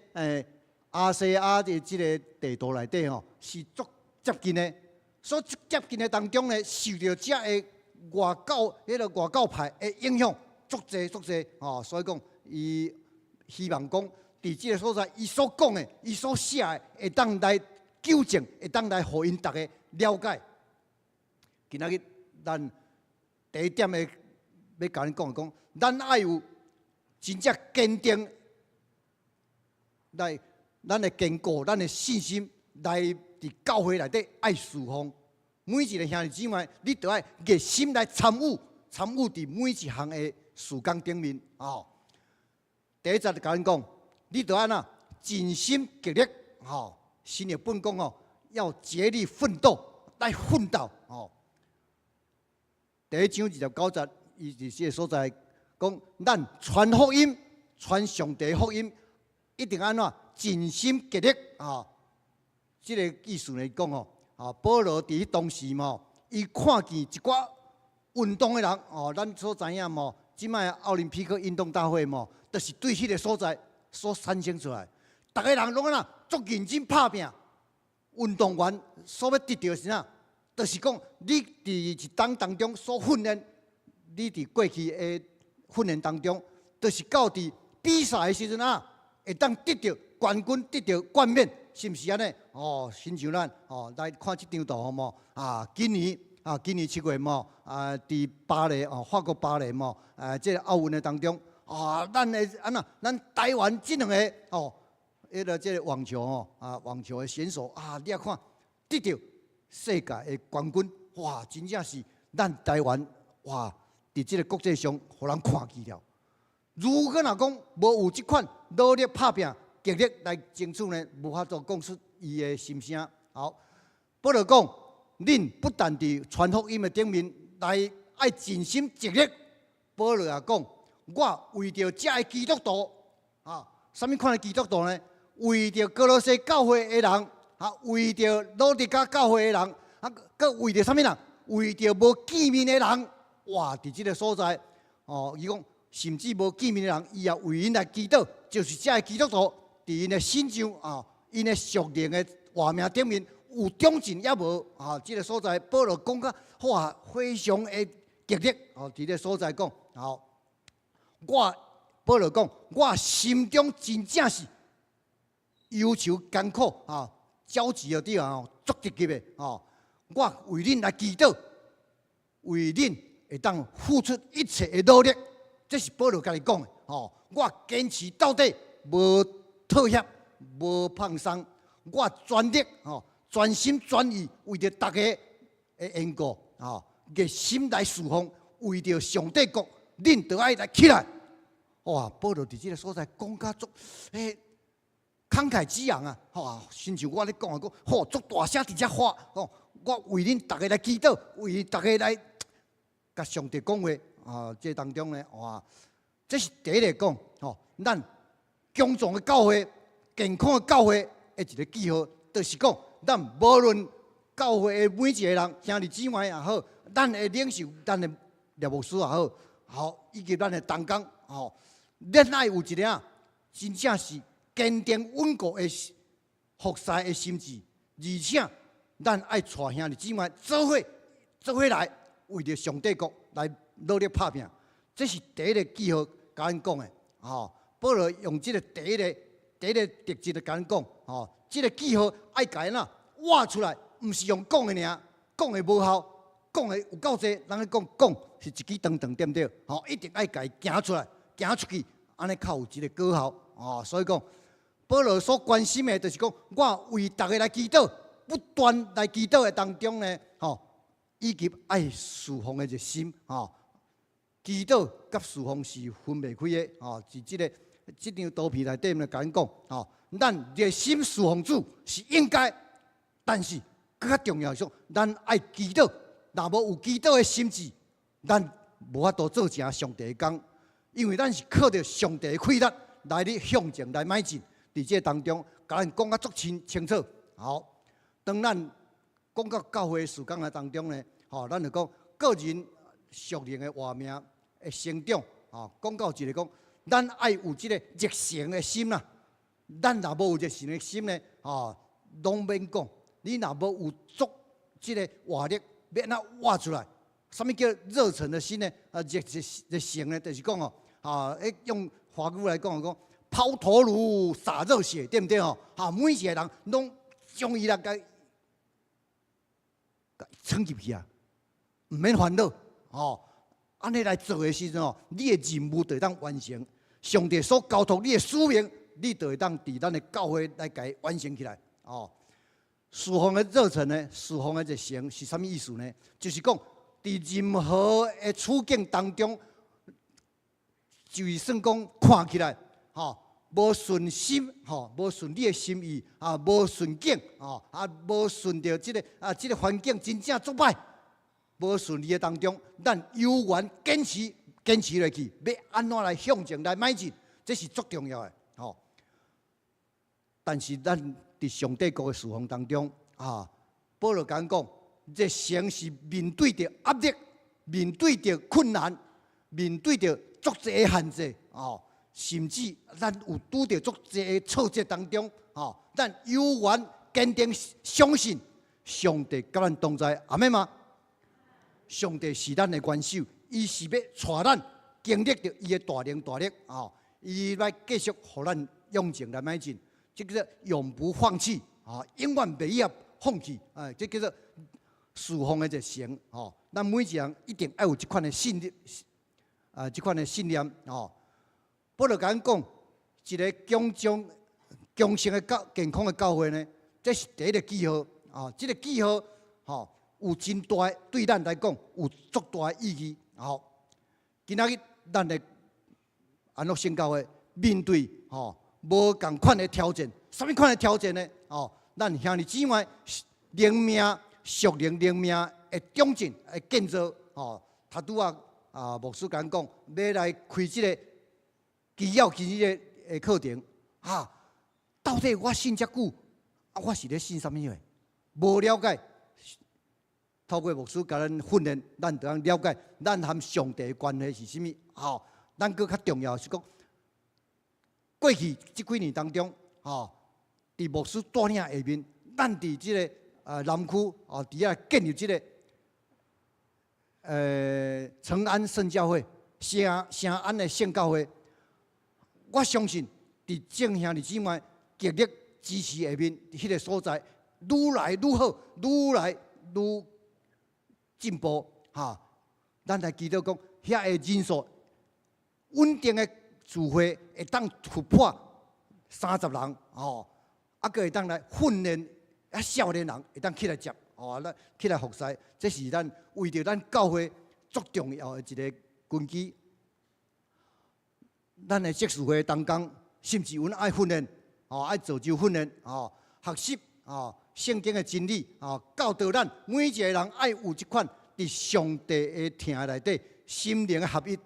亚细亚的即个地图内底是足接近的，所接近的当中呢，受到遮的外教派的影响。足济所以讲，伊希望讲，伫即个所在，伊所讲的，伊所写的，会当来纠正，会当来互因大家了解。今仔日咱第一点的要甲恁讲，咱爱有真正坚定来咱的坚固，咱的信心来伫教会内底爱侍奉。每一个兄弟姊妹，你都要热心来参与伫每一项的事工顶面。第一则就甲咱讲，你都要尽心竭力。新的本讲要竭力奋斗，来奋斗。第一章29节，伊伫这个所在讲，咱传福音、传上帝福音，一定安怎尽心竭力。这个意思来讲保罗伫当时伊看见一寡运动的人咱所知影即摆奥林匹克运动大会就是对迄个所在所产生出来。逐个人拢足认真拍拼，运动员所要得到的是啥？就是讲，你伫一冬当中所训练，你伫过去的训练当中，就是到伫比赛的时阵会当得到冠军，得到冠冕，是毋是安尼？亲像咱来看即张图今年7月伫巴黎法国巴黎即个奥运的当中咱的咱台湾即两个即个网球网球的选手你啊看得到世界的冠军，哇，真正是咱台湾哇，伫即个国际上，互人看见了。如果若讲无有即款努力拍拼、极力来争取呢，无法度讲出伊的心声。好，保罗讲，恁不但伫传福音的顶面来爱尽心竭力，保罗也讲，我为着这个基督徒什么款的基督徒呢？为着哥罗西教会的人。为着罗迪加教会的人，佮为着啥物人？为着无见面的人，哇！伫即个所在，伊讲甚至无见面的人，伊也为因来祈祷，就是这个基督徒伫因的心上因的属灵的画面顶面有长进也无即个所在，保罗讲甲非常的极力伫个所在讲保罗讲，我心中真正是忧愁艰苦焦急的对足直急的我为恁来祈祷，为恁会当付出一切的努力，这是保罗家己讲的我坚持到底，无妥协，无放松，我全力全心全意为着大家的缘故热心来侍奉，为着上帝国，恁都爱来起来。哇！保罗伫即个所在讲甲足慷慨激昂亲像我咧讲足大声伫遮发我为恁大家来祈祷，为大家来甲上帝讲话这当中呢这是第一个讲咱强壮的教会、健康的教会的一个记号，就是讲咱无论教会的每一个人兄弟姊妹也好，咱的领袖、咱的列牧师也好，以及咱的同工咱爱有一个真正是坚定稳固的服侍的心志，而且咱爱带兄弟姊妹做伙来，为着上帝国来努力拍拼。这是第一个记号，甲咱讲的保罗用这个第一个特质来甲咱讲这个记号爱甲咱挖出来，毋是用讲的尔，讲的无效，讲的有够济，人咧讲是一支长长，对不对？一定爱甲伊行出来，行出去，安尼较有一个果效所以讲。保罗所关心的，就是讲，我为大家来祈祷，不断来祈祷的当中呢，以及爱侍奉的热心，祈祷甲侍奉是分袂开的，是这张图片内底咧，甲咱讲，咱热心侍奉主是应该，但是更较重要是，咱爱祈祷，若无有祈祷的心志，咱无法度做成上帝的工，因为咱是靠着上帝的气力来咧向前来迈进。伫这当中，甲咱讲甲足清楚。好，当咱讲到教会事工的当中呢，咱就讲个人属灵的活命的成长。讲到一个讲，咱爱有这个热诚的心啦。咱若无有热诚的心呢，拢免讲。你若无有足这个活力，要安怎活出来？什么叫热忱的心呢？热诚呢，就是讲用华语来讲抛头颅洒热血，对不对每一个人拢将伊来甲撑入去唔免烦恼安尼来做的时阵你的任务就当完成。上帝所交托你的使命，你就会当伫咱的教会来甲伊完成起来。哦，侍奉的热忱呢，侍奉的热诚是啥物意思呢？就是讲伫任何的处境当中，就是算讲看起来，无顺心，无顺你的心意，无顺境，无顺着即个环境真正作歹，无顺利的当中，咱有缘坚持落去，要安怎来向前来迈进，这是足重要的。但是咱伫上帝国的侍奉当中，保罗讲，热诚是面对着压力，面对着困难，面对着足侪的限制，甚至咱有拄着足侪的挫折当中，咱有缘坚定相信上帝甲咱同在，阿们吗？上帝是咱的元首，伊是要带咱经历着伊的大能大力，伊来继续互咱向前来迈进，这叫做永不放弃，永远袂晓放弃，这叫做侍奉的热诚，咱每一个人一定要有这款的信念，这款的信念，保罗讲，一个强盛的健康的教会呢，这是第一个记号，这个记号，有真大，对咱来讲有足大的意义。今仔日咱的安乐圣教会面对无共款的挑战，什么款的挑战呢？咱兄弟姊妹灵命、属灵命的长进、的建造。他拄牧师讲，要来开这个基要今日的课程，到底我信遮久，我是咧信什么嘢？无了解。透过牧师甲咱训练，咱就通了解咱和上帝的关系是啥物。咱搁较重要是讲，过去这几年当中，伫牧师带领下面，咱伫这个南区伫遐建立这个成安圣教会、成安的圣教会。我相信伫正兄弟姊妹极力支持下面，迄个所在愈来愈好，愈来愈进步，咱来祈祷讲，遐个人数稳定的聚会会当突破30人，还佫会当来训练少年人会当起来接，咱起来服侍，这是咱为着咱教会足重要的一个根基。咱的职事会当中，甚至阮爱训练，爱造就训练，学习，圣经的真理，教导咱每一个人爱有这款伫上帝的听内底心灵的合一，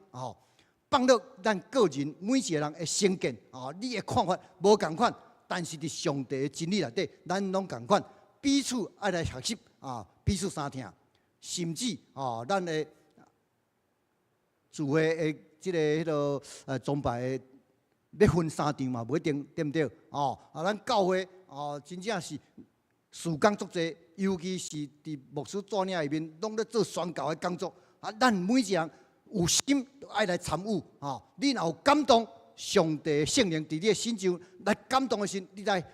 放落咱个人每一个人的成见，你的看法无共款，但是伫上帝的真理内底，咱拢共款，彼此爱来学习，彼此相听，甚至咱的聚会的这个崇拜要分3场嘛，不一定，对不对？咱教会真正是事工足济，尤其是伫牧师带领下面，拢咧做宣教的工作。咱每一个人有心爱来参与，你若有感动，上帝的圣灵伫你的心上来感动的时，你来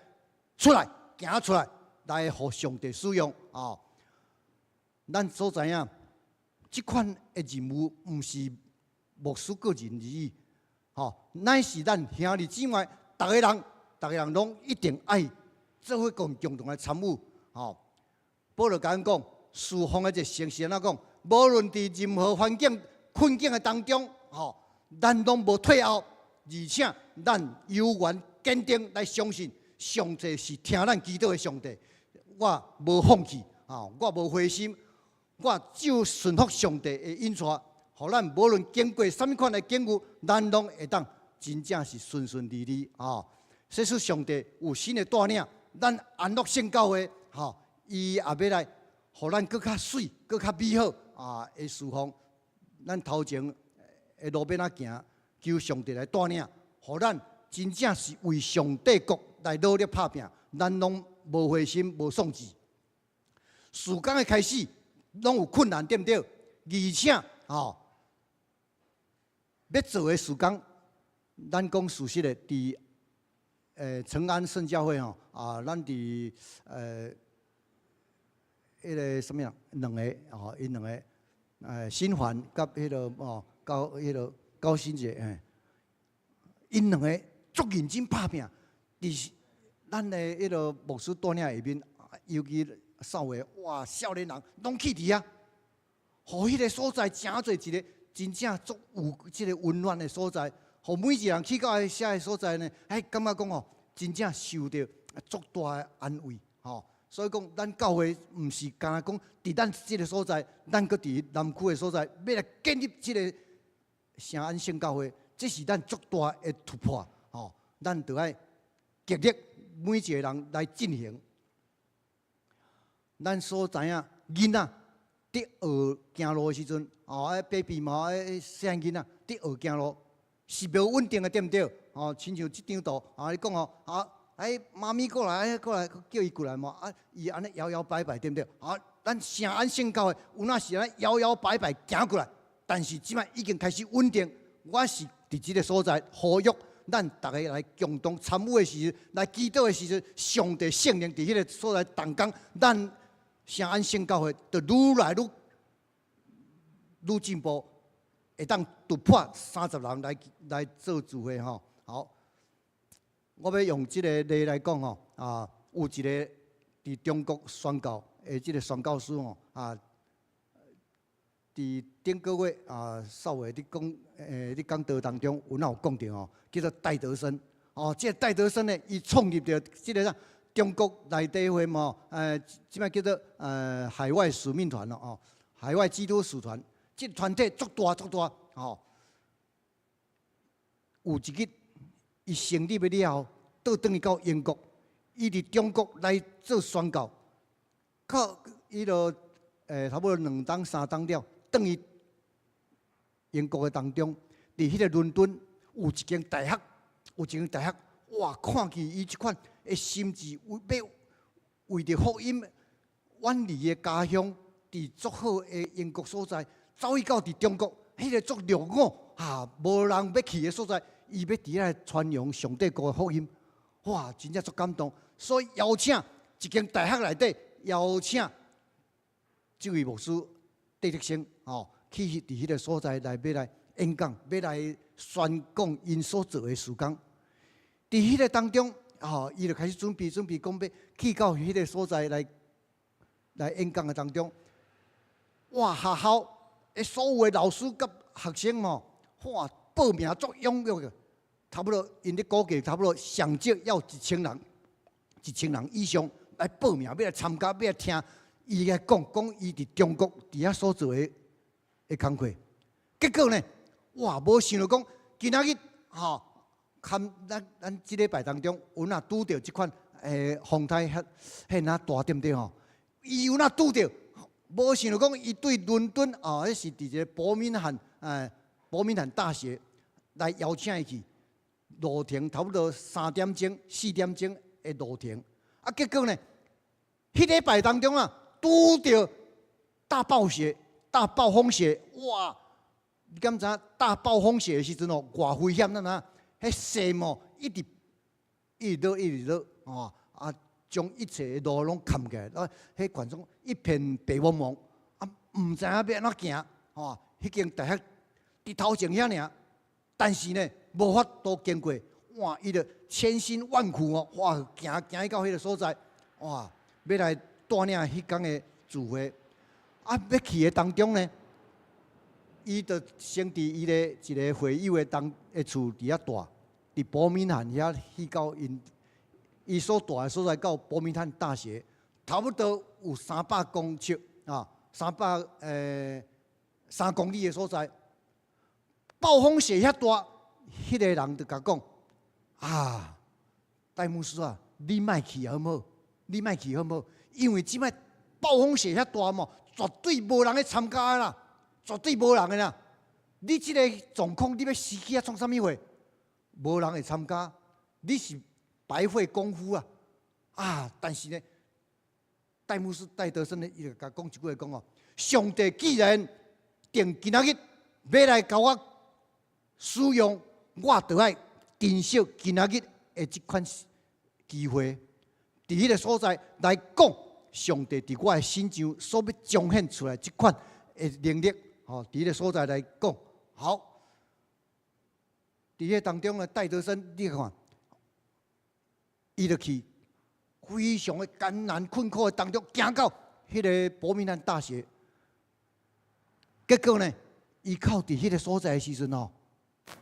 出来，行出来，来互上帝使用。咱所知影，这款的任务毋是牧师个人而已，乃是咱兄弟姊妹，逐个人拢一定爱做伙共同来参与。保罗讲，侍奉的热诚是安怎讲？无论伫任何环境困境的当中，咱拢无退后，而且咱有缘坚定来相信，上帝是听咱祈祷的上帝。我无放弃，我无灰心，我只有顺服上帝的引带。互咱无论经过什么款的境遇，咱拢会当真正是顺顺利利。这是上帝有新的带领，咱安乐圣教会，伊也要来，互咱更较水、更较美好的侍奉。咱头前的路边仔行，求上帝来带领，互咱真正是为上帝国来努力打拼，咱拢无灰心、无丧志。事工的开始，拢有困难，对不对？而且要做的事工，咱讲事实的，伫成安圣教会咱伫迄个什么呀？两个因两个新环甲迄个高迄个高新节因两个足认真拍拼。伫咱的迄个牧师带领下面，尤其少年哇，少年人拢去伫遐，互迄个所在诚做一个真正足有即个温暖的所在，互每一个人去到遐个所在呢，感觉讲吼，真正受到足大的安慰，吼。所以讲，咱教会毋是干那讲伫咱即个所在，咱搁伫南区的所在，要来建立即个圣安圣教会，这是咱足大的突破，吼。咱着爱极力每一个人来进行。咱所知影囡仔伫学行路的时阵，baby 嘛，细囡仔伫学行路是无稳定的，对毋对？亲像即张图，你讲妈咪过来，叫伊过来嘛，伊安尼摇摇摆摆，对毋对？咱圣安圣教会有那是安尼摇摇摆摆行过来，但是即摆已经开始稳定。我是伫即个所在呼吁咱大家来共同参与的时阵，来祈祷的时阵，上帝圣灵伫迄个所在动工，咱圣安圣教会就愈来愈进步，会当突破30人来做聚会吼。好。我要用即个例来讲吼，有一个伫中国宣教的即个宣教师吼，伫顶个月少爷伫讲道当中有哪有讲到吼，叫做戴德生。即个戴德生呢，伊创立着即个中国内底会嘛，即摆叫做海外使命团咯，海外基督使团，即个团体足大，有一日。伊成立了后，倒转去到英国，伊伫中国来做宣教，靠伊就差不多2冬3冬了，转去英国的当中，伫迄个伦敦有一间大学，哇，看起伊即款的心志，要为着福音远离的家乡，伫足好的英国所在，走去到伫中国，迄个足落伍无人要去的所在。伊要伫遐传扬上帝国的福音，哇，真正足感动。所以邀请一间大学内底，邀请这位牧师戴德生，去伫迄个所在来要来演讲，要来宣讲因所做的事工。伫迄个当中，伊就开始准备讲要去到迄个所在来演讲的当中。哇，学校的所有的老师甲学生哇！报名足踊跃的，差不多因咧估计差不多上少要1000人以上来报名，要来参加，要来听伊来讲伊伫中国伫遐所做的工课。结果呢，哇，无想到讲今仔日看咱即礼拜当中有哪拄着即款风台遐哪大对毋对吼？伊有哪拄着？无想到讲伊对伦敦迄是伫一个伯明翰大学来邀请伊去，路程差不多3点钟、4点钟的路程。结果呢，迄礼拜当中拄着大暴雪、大暴风雪，哇！你敢知大暴风雪的时阵偌危险呐？迄雪一直落，将一切的路拢盖起来，迄观众一片白茫茫，唔知影要安怎行，迄间大学。伫头前遐尔，但是呢，无法度经过，哇！伊就千辛万苦哇，行到迄个所在，哇！要来带领迄天的聚会，要去的当中呢，伊就先伫伊的一个会友的厝伫遐住，伫伯明翰遐去到伊所住的所在到伯明翰大学，差不多有300公尺3公里的所在。暴风雪遐大，迄个人就甲讲：戴牧师你莫去好唔好？你莫去好唔好？因为即摆暴风雪遐大绝对无人去参加啦，绝对无人的啦。你即个状况，你要死去创啥物货？无人会参加，你是白费功夫但是呢，戴牧师戴德生呢，伊就甲讲一句话讲上帝既然定今仔日要来甲我。使用我就爱珍惜今仔日的这款机会，伫迄个所在来讲，上帝伫我的心上所要彰显出来这款的能力，伫迄个所在来讲，好。伫迄当中呢，戴德生，你看，伊就去非常的艰难困苦的当中，行到迄个伯明翰大学。结果呢，伊靠伫迄个所在的时阵哦，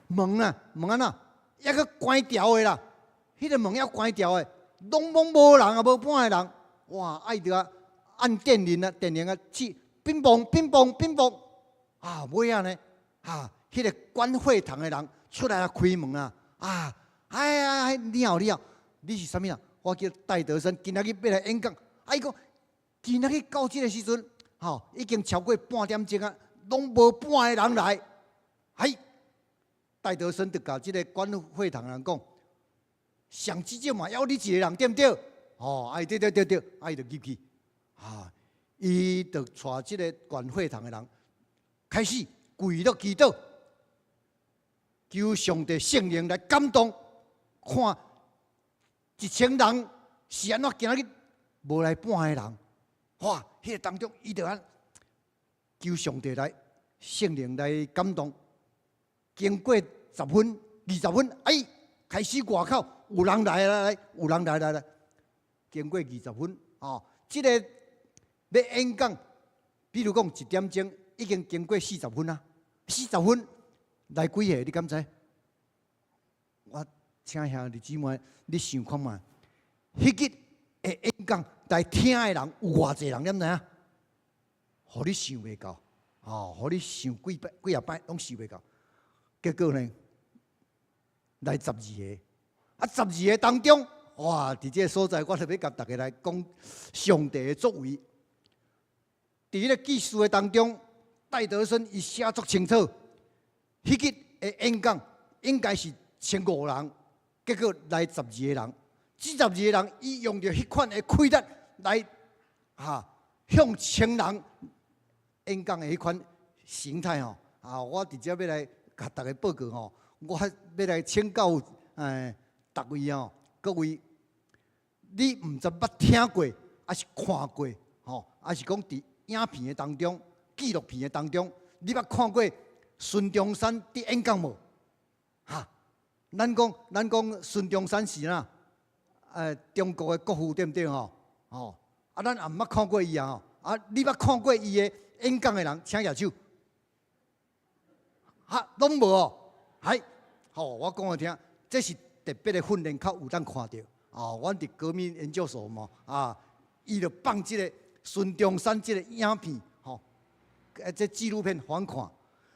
门啊抑个关条的啦，迄个门要关条的，拢无人啊，无半个人。哇！爱着啊，按电铃啊，去乒乓乒乓乒乓啊！尾仔呢，迄个管会堂的人出来啊，开门啊！哎，你好，你是啥物啊？我叫戴德生，今仔日要来演讲。伊讲今仔日到即个时阵，已经超过半点钟啊，拢无半个人来。戴德生就甲即个管会堂的人讲，上至少嘛要你一个人，对不对？对，伊就入去，伊就带即个管会堂的人开始跪落祈祷，求上帝圣灵来感动，看1000人是安怎今仔日无来半个人，哇！迄个当中伊就求上帝来圣灵来感动。经过10分、20分，开始外口有人来，有人来。经过20分，即个要演讲，比如讲1点钟，已经经过40分啊。40分来几个？你敢知？我请兄弟姊妹，你想看嘛？迄日的演讲来听的人有偌济人，你知影？互你想袂到，互你想几啊摆拢想袂到。结果呢，来12个，12个当中，哇！伫这个所在，我特别甲大家来讲上帝的作为。伫迄个记述的当中，戴德生伊写足清楚，迄日的演讲应该是1500人，结果来12个人。这12个人，伊用着迄款的气力来向1000人演讲的迄款形态我直接要来甲大家报告我要来请教逐位各位，你毋知捌听过，还是看过还是讲伫影片的当中、纪录片的当中，你捌看过孙中山伫演讲无？咱讲孙中山是哪？中国的国父对不对咱也毋捌看过伊你捌看过伊的演讲的人，请举手。拢无我讲互听，这是特别的训练，较有当看到。阮伫革命研究所伊就放即个孙中山即个影片，这纪录片互阮看。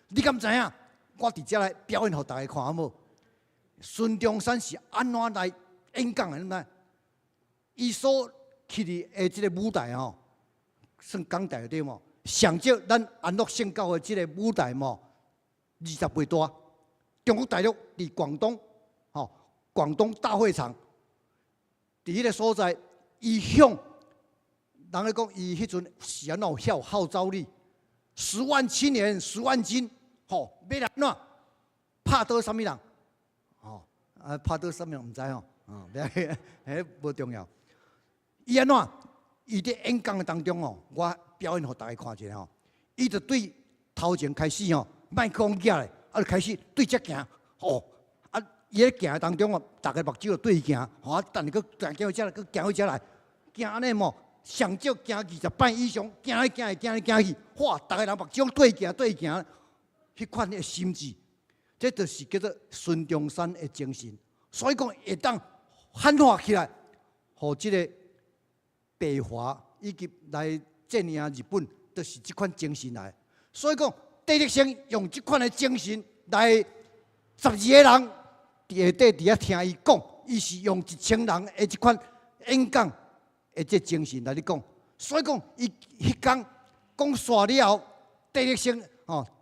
你敢知影？我伫遮来表演互大家看好无？孙中山是安怎来演讲的？呢？伊所去的即个舞台算港台对无？上少咱安乐圣教的即个舞台20倍大。中国大陆伫广东，广东大会场，伫迄个所在，伊向人咧讲，伊迄阵是安怎有号召力，10万青年10万军，要来安怎拍倒什么人？拍倒什么人毋知迄无重要。伊安怎？伊伫演讲的当中我表演互大家看一下伊就对头前开始麦克风举来，就开始对遮行伊咧行的当中大家目睭就对伊行，等下佮行回遮来，佮行回遮来，行安尼上少行20摆以上，行去，哇！大家人目睭对伊行，迄款的心智，这就是叫做孙中山的精神。所以讲会当喊话起来，互即个北华以及来镇压日本，就是即款精神来。所以讲，戴德生用即款的精神来，12个人伫下底伫遐听伊讲，伊是用1000人的即款演讲的这精神来咧讲。所以讲，伊迄天讲煞了后，戴德生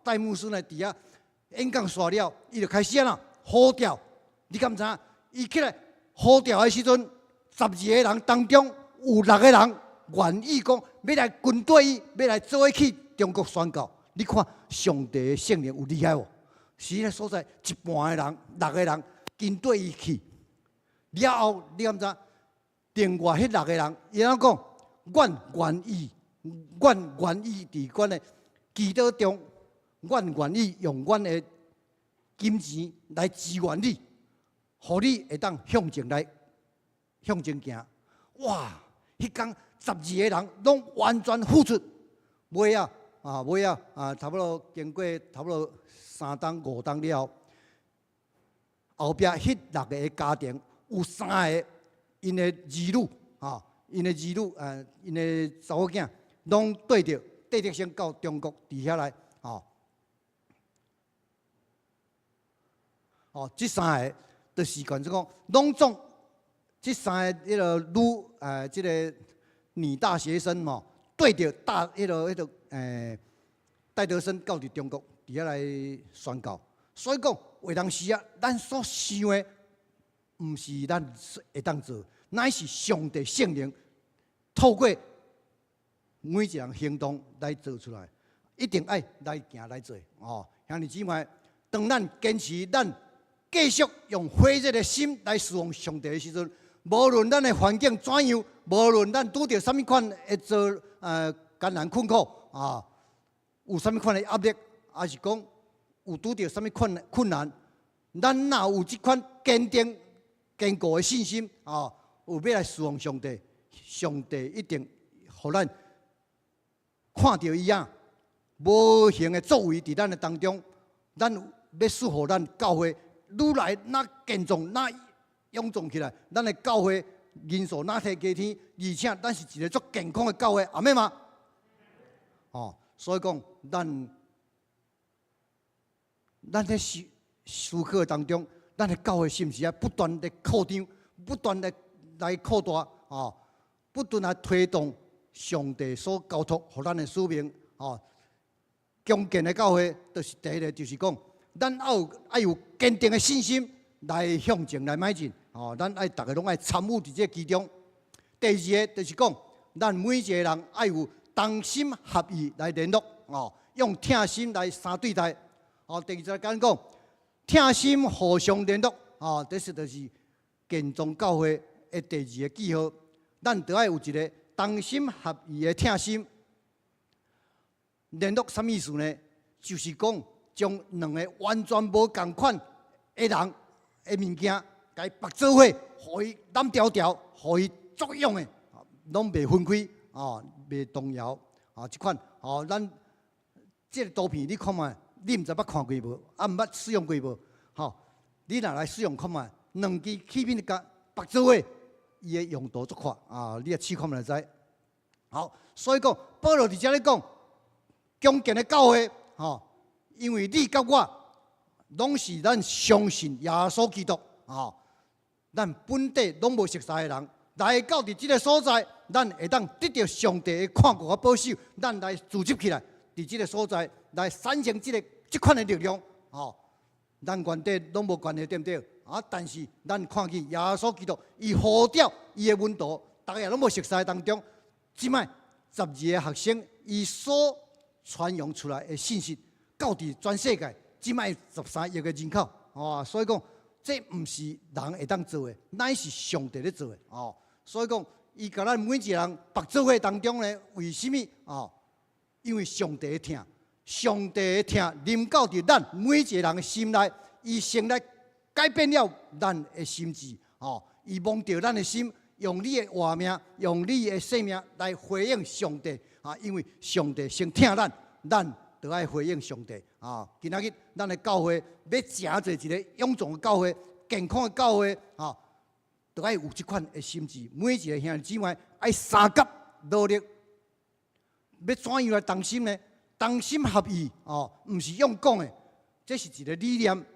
戴牧师呢伫遐演讲煞了，伊就开始呼调。你敢知影？伊起来呼调的时阵，12个人当中有6个人愿意讲要来军队，要来做去中国宣教。你看上帝的圣灵有厉害无？是迄个所在一半的人，6个人跟对伊去。了后，你敢知？另外迄6个人，伊怎讲？阮愿意伫阮的祈祷中，阮愿意用阮的金钱来支援你。互你会当向前来向前行。哇！迄天12个人拢完全付出，尾啊，差不多经过差不多3冬5冬了后壁迄6个家庭有3个因的儿女因的因的查某囝拢缀着先到中国伫遐来这3个就是讲拢总。这3个这个女大学生对着戴德生到伫中国伫遐来宣告，所以讲有当时啊，咱所想的，毋是咱会当做，乃是上帝圣灵透过每一人行动来做出来，一定爱来行来做兄弟姊妹，当咱坚持咱继续用火热的心来侍奉上帝的时阵。无论咱的环境怎样，无论咱拄着什么款的艰难困苦有什么款的压力，还是讲有拄着什么困难，咱若有这款坚定坚固的信心有要来侍奉上帝，上帝一定互咱看到伊无形的作为伫咱的当中，咱要赐予咱教会愈来哪健壮哪。勇壮起来，咱的教会人数哪提加天，而且咱是一个足健康的教会，阿妹吗？所以讲，咱在思考当中，咱的教会是毋是要不断的扩张，不断的来扩大不断来推动上帝所交托予咱的使命强健的教会，就是第一个，就是讲，咱要有坚定的信心。来向前来迈进，咱爱大家拢爱参与伫这其中。第二个就是讲，咱每一个人爱有同心合意来联络，用疼心来相对待。第二个讲，疼心互相联络，这就是建宗教会的第二个记号。咱得爱有一个同心合意的疼心。联络什么意思呢？就是讲将两个完全无共款的人。的物件，该绑做伙，互伊揽条条，互伊作用的，拢袂分开，袂动摇，即款，咱即个图片你看卖，你毋知捌看过无？毋捌使用过无？你若来使用看卖，两支器皿甲绑做伙，伊的用途足快，你也试看卖就知。好，所以讲，保罗伫遮咧讲，强健的教会，因为你甲我。拢是咱相信耶稣基督咱本地拢无熟悉的人，来到伫即个所在，咱会当得到上帝的看顾和保守，咱来组织起来，伫即个所在来产生即款的力量咱原地拢无关系，对不对？但是咱看见耶稣基督，伊呼召伊的门徒，大家拢无熟悉当中，即摆12个学生，伊所传扬出来的信息，到伫全世界。即卖13亿个人口，所以讲，这毋是人会当做的，乃是上帝咧做的，所以讲，伊甲咱每一个人绑做伙当中呢，为什么？因为上帝的疼，上帝的疼临到伫咱每一个人的心内，伊先来改变了咱的心智，伊摸着咱的心，用你的活命，用你的生命来回应上帝，因为上帝先疼咱就爱回应上帝今仔日咱的教会要诚做一个勇壮的教会、健康的教会就爱有这款的心智。每一个兄弟姊妹爱三甲努力，要怎样来同心呢？同心合意毋是用讲的，这是一个理念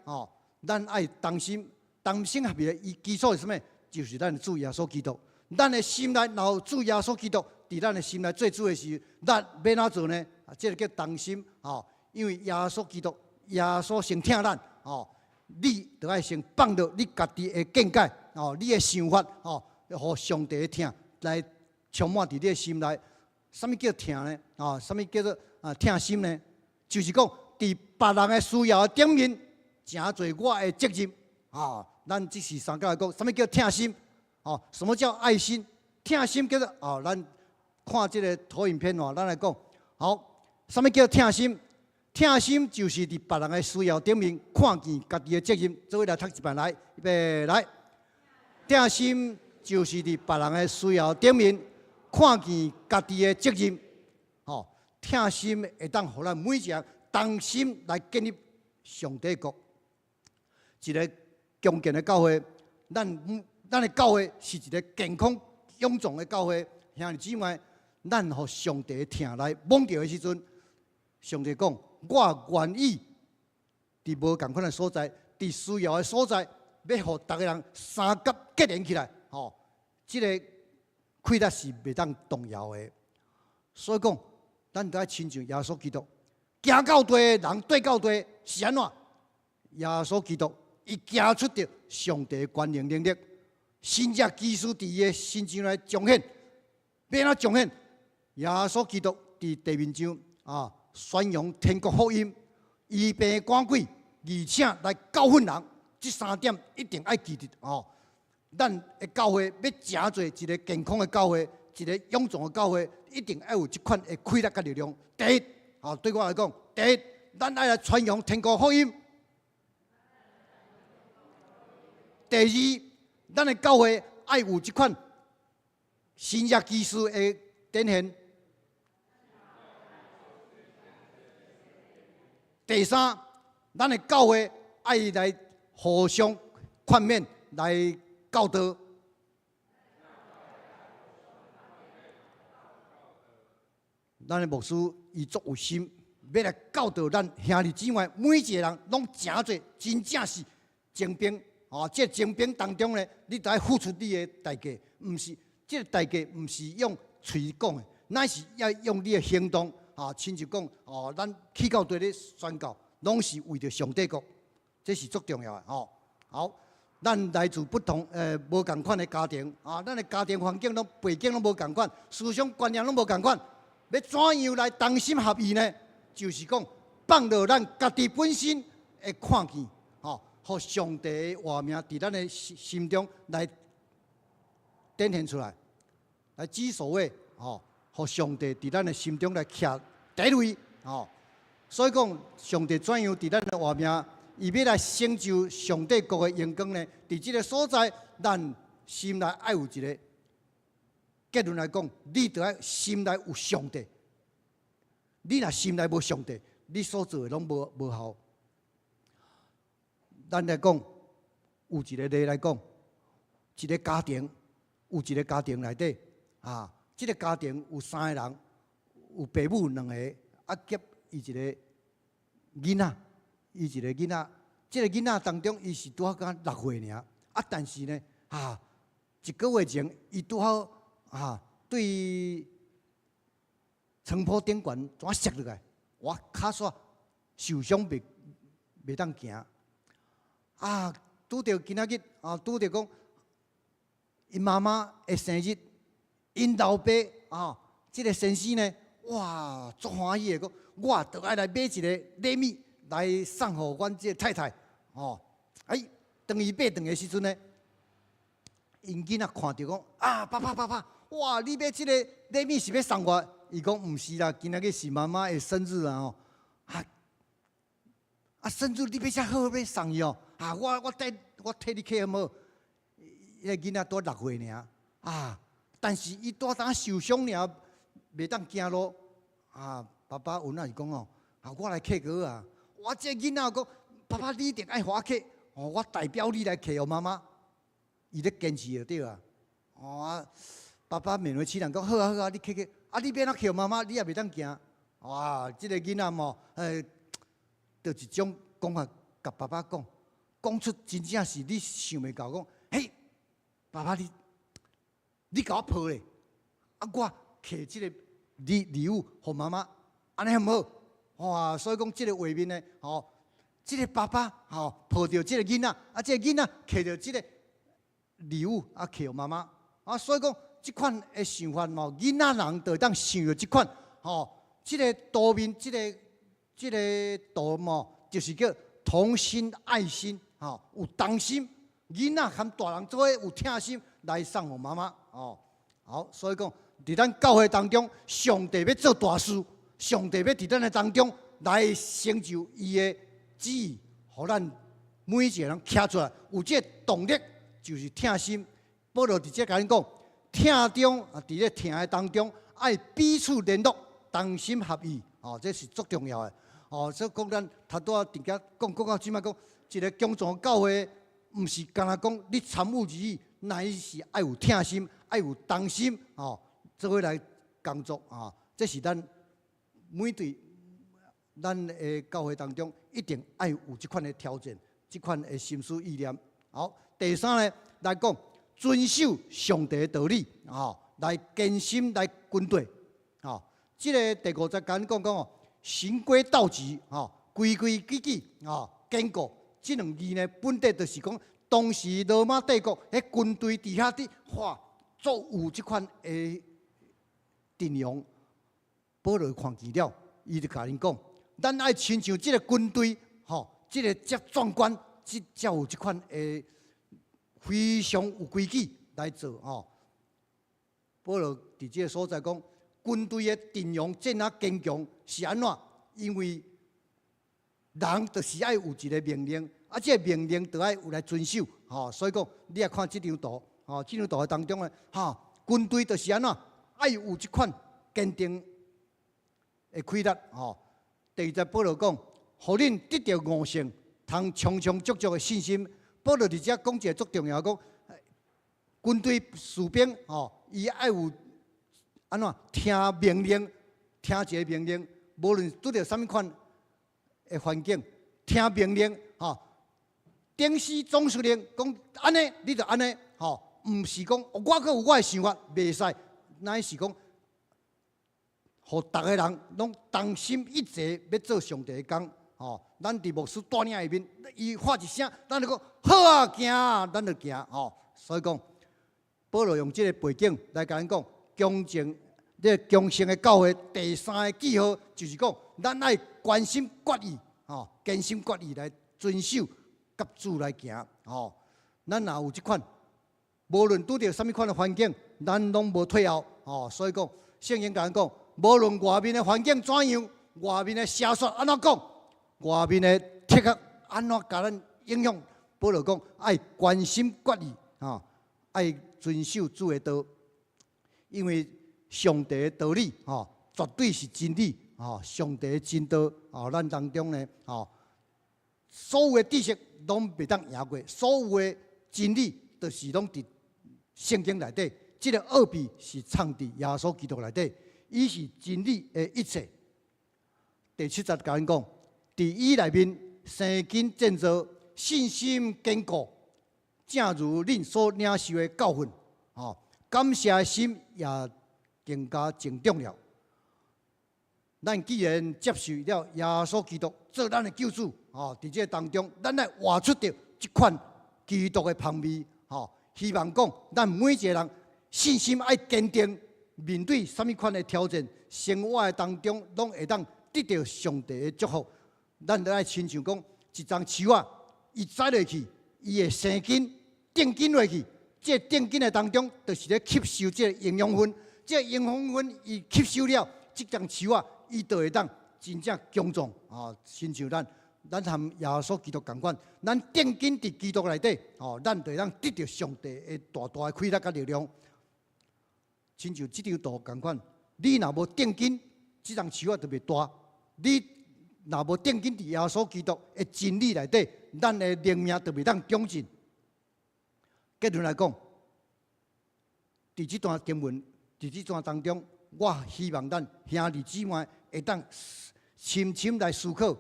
咱爱同心合意的基础是什么？就是咱的主耶稣基督。咱的心内若有主耶稣基督伫咱的心内做主的时，咱要哪做呢？这个叫同心因为耶稣基督，耶稣先疼咱你就爱先放落你家己的见解你的想法互上帝的疼来充满伫你的心内。什么叫疼呢？什么叫做疼心呢？就是讲伫别人的需要顶面，诚做我的责任咱这是三角来讲，什么叫疼心？什么叫爱心？疼心叫做咱看这个投影片咱来讲好。什么叫疼心？疼心就是伫别人的需要顶面看见家己的责任，做伙来读一遍来，预备来。疼心就是伫别人的需要顶面看见家己的责任，吼，疼心会当互咱每一个人同心来建立上帝国。一个强健的教会，咱的教会是一个健康勇壮的教会。兄弟姊妹，咱互上帝的疼来摸着的时阵，上帝讲：我愿意伫无共款的所在，伫需要的所在，要互逐个人三甲结连起来。吼，这个气力是袂当动摇的。所以讲，咱都要亲像耶稣基督，行到地人对到地是安怎？耶稣基督伊行出着上帝的权能能力，新约基督伫伊的身上来彰显。要安怎彰显？耶稣基督伫地面上宣扬天国福音，医病赶鬼，而且来教训人。这三点一定要记得哦。咱的教会要真做一个健康的教会，一个勇壮的教会，一定要有这款的气力甲力量。第一，对我来讲，第一，咱要来传扬天国福音。第二，咱的教会要有这款新约基督的展现。第三，咱的教会要来互相劝勉，来教导。咱的牧师伊足有心，要来教导咱兄弟姊妹，每一个人拢诚侪，真正是精兵。这精兵当中呢，你得付出你的代价，毋是这个代价，毋是用嘴讲的，乃是要用你的行动。亲像讲，咱去到地咧宣告，拢是为着上帝国，这是足重要的。好，咱来自不同无共款的家庭，咱的家庭环境拢背景拢无共款，思想观念拢无共款，要怎样来同心合意呢？就是讲，放落咱家己本身的看见，互上帝的话名伫咱的心中来展现出来，来指所谓，互上帝伫咱的心中来徛第一位，所以讲，上帝怎样伫咱的话名，伊要来成就上帝国的荣光呢？伫即个所在，咱心内爱有一个结论来讲，你着爱心内有上帝。你若心内无上帝，你所做的拢无效。咱来讲，有一个例来讲，一个家庭有一个家庭内底这个家庭有3个人，有爸母2个，结伊一个囡仔，这个囡仔当中，伊是拄好刚6岁尔，但是呢，1个月前，伊拄好对床铺顶悬怎摔落来，脚煞受伤袂当行。拄着今仔日拄着讲，因妈妈的生日，因老爸这个先生呢，哇，足欢喜的讲，我着爱来买一个礼物来送互阮这个太太。当伊买回的时阵呢，因囡仔看着讲，爸爸，哇，你买这个礼物是要送我？伊讲毋是啦，今仔日是妈妈的生日啊！生日你要啥好要送伊哦？我替你客好无？迄个囡仔拄6岁尔，但是伊拄当受伤尔，袂当行路。爸爸有那是讲我来客哥啊！我这囡仔讲，爸爸你一定爱我客，我代表你来客互妈妈。伊咧坚持就对啊！爸爸勉为其难讲，好啊，你客，你要哪客妈妈，你也袂当行。哇，这个囡仔就一种讲法，甲爸爸讲出真正是你想袂到，讲，嘿，爸爸你甲我抱咧，我摕这个礼物互妈妈，安尼好唔好？哇，所以讲这个画面呢，这个爸爸抱着这个囡仔，这个囡仔摕着这个礼物摕互妈妈，所以讲这款的想法囡仔人就当想着这款，这个图面，这个图就是叫同心爱心，有同心，囡仔和大人做伙有疼心来送互妈妈，好，所以讲伫咱教会当中，上帝要做大事，上帝要伫咱的当中来成就伊的旨意，互咱每一个人徛出来有这个动力，就是疼心保罗直接甲恁讲，听中啊，伫咧听的当中，爱彼此联络，同心合意，哦，这是足重要的。哦，所以讲咱头拄仔伫遐讲到即摆讲，一个公众教会，毋是干那讲你参悟而已，乃是爱有听心，爱有同心，哦，做伙来工作啊。这是咱每对咱的教会当中，一定爱有即款的条件，即款的心思意念。好，第三呢，来讲遵守上帝的道理，啊，来坚心来军队，啊，即个第50节讲哦，循规蹈矩，啊，规规矩矩，啊，坚固。即两字呢，本地就是讲，当时罗马帝国喺军队底下啲哇，足有即款的阵容。保罗看见了，伊就甲恁讲，咱爱亲像即个军队，吼，即个遮壮观，才有即款的非常有规矩来做，吼。保罗伫即个所在讲，军队的阵容怎啊坚强是安怎？因为人就是爱有一个命令，啊，即个命令就爱有来遵守，吼。所以讲，你也看即张图，吼，即张图当中呢，哈，军队就是安怎？爱有即款坚定的气力，吼。第二节保罗讲，互恁得到悟性，通充充足足的信心。保罗伫遮讲一个足重要，讲军队士兵，吼，伊爱有安怎听命令，听一个命令，无论拄着啥物款的环境，听命令，吼，顶死总司令讲安尼，你就安尼，吼，毋是讲我阁有我的想法，袂使，乃是讲，互逐个人拢同心一致，要做上帝的工，吼，咱伫牧师带领下面，伊喊一声，咱就讲好啊，行啊，咱就行，吼，所以讲，保罗用即个背景来甲咱讲，恭敬。这强盛的教会第三个记号就是讲，咱爱关心决意，吼，坚心决意来遵守，甲主来行，吼。咱若有即款，无论拄着啥物款的环境，咱拢无退后，吼。所以讲，圣经甲咱讲，无论外面的环境怎样，外面的邪说安怎讲，外面的铁壳安怎甲咱影响，保罗讲爱关心决意，吼，爱遵守主的道，因为。上帝的道理，吼，绝对是真理，吼，上帝的真道，吼，咱当中呢，吼，所有的知识拢袂当赢过，所有的真理，就是拢伫圣经内底。这个奥秘是藏伫耶稣基督内底，伊是真理的一切。第7节甲咱讲，伫伊内面生根建造，信心坚固，正如恁所领受的教训，吼，感谢心也。更加增长了。咱既然接受了耶稣基督做咱的救主，吼，伫这当中，咱来活出着这款基督的香味，吼，希望讲咱每一个人信心爱坚定，面对什么款的挑战，生活的当中拢会当得到上帝的祝福。咱来亲像讲一丛树啊，伊栽落去，伊会生根、定根落去，这定根的当中，就是咧吸收这营养分。这营养分伊吸收了，这张树啊，伊就会当真正强壮啊！亲像咱和耶稣基督同款，咱定根伫基督内底，哦，咱就会当得到上帝的大大的气力甲力量。亲像这张图同款，你若无定根，这张树啊就袂大；你若无定根伫耶稣基督的真理内底，咱的灵命就袂当长进。结论来讲，伫这段经文。伫这段当中，我希望咱兄弟姊妹会当深深来思考。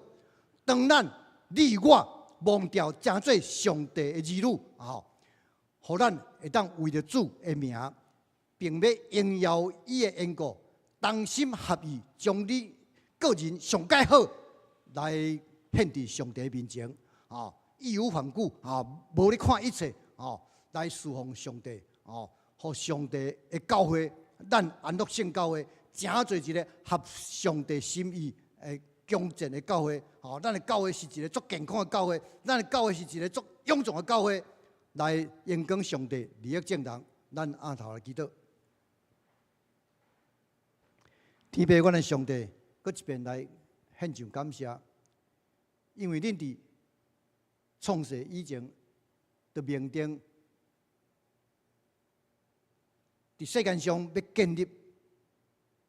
当咱你我忘掉正做上帝的儿女，吼，互咱会当为着主的名，并要荣耀伊的缘故，同心合意，将你个人上介好来献伫上帝面前，啊，义无反顾，啊，无咧看一切，啊，来侍奉上帝，啊，互上帝的教会。咱安乐圣教会真做一个合上帝心意的强健的教会，吼，咱的教会是一个足健康的教会，咱的教会是一个足勇壮的教会，来荣光上帝，利益正人。咱按头来祈祷，天父，阮的上帝，搁一遍来献上感谢，因为恁伫创世以前，就命定伫世间上要建立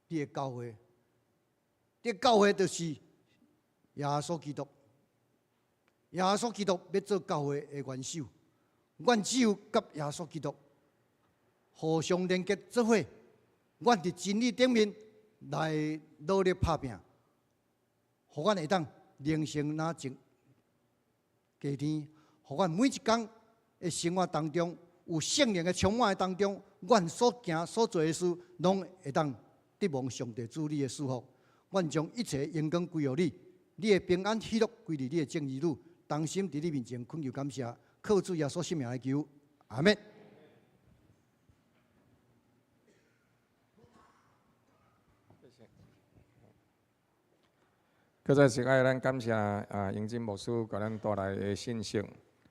你的教会。这教会就是耶稣基督。耶稣基督要做教会的元首，阮只有甲耶稣基督互相连结做伙，阮伫真理顶面来努力打拼，互阮会当灵性哪进加天，互阮每一天的生活当中有圣灵的充满的当中，阮所行所做的事，拢会当得蒙上帝主你的祝福。阮将一切荣光归于你，你的平安喜乐归于你的正义路。当心伫你面前恳求感谢，靠主耶稣圣名来求，阿门。搁再一摆，咱感谢英金牧师甲咱带来的信息，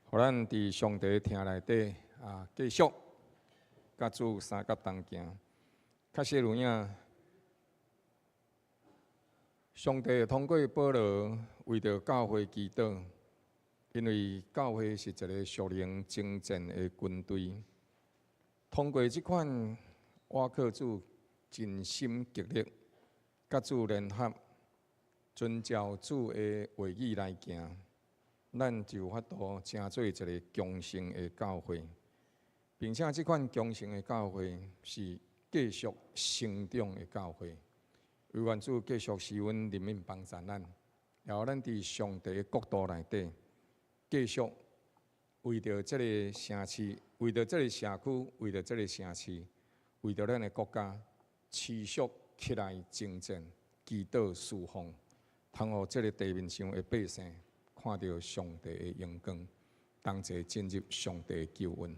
互咱伫上帝听内底继续甲主三角同行。确实有影，上帝通过保罗为着教会祈祷。因为教会是一个属灵征战的军队，通过这款我靠主尽心竭力，甲主联合，遵照主的话语来行，咱就有法度成做一个强盛的教会，并且这款强盛的教会是继续成长的教会。为愿主继续施恩怜悯帮助咱，然后咱伫上帝的国度内底。继续为着这个城市，为着这个社区，为着这个城市，为着咱的国家，持续起来征战、祈祷、侍奉，通互这个地面上的百姓看到上帝的荣光，同齐进入上帝的救恩。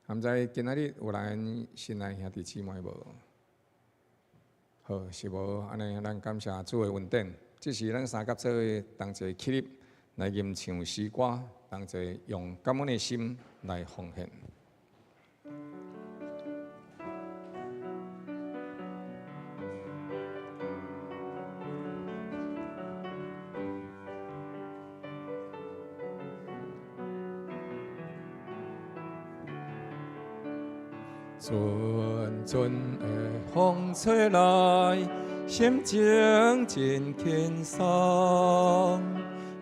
毋知今仔日有来新来兄弟姊妹无？好，是无？安尼，咱感谢主的恩典。这是咱三甲做伙同齐起立。来吟唱诗歌，同齐用感恩的心来奉献。阵阵的风吹来，心情真轻松。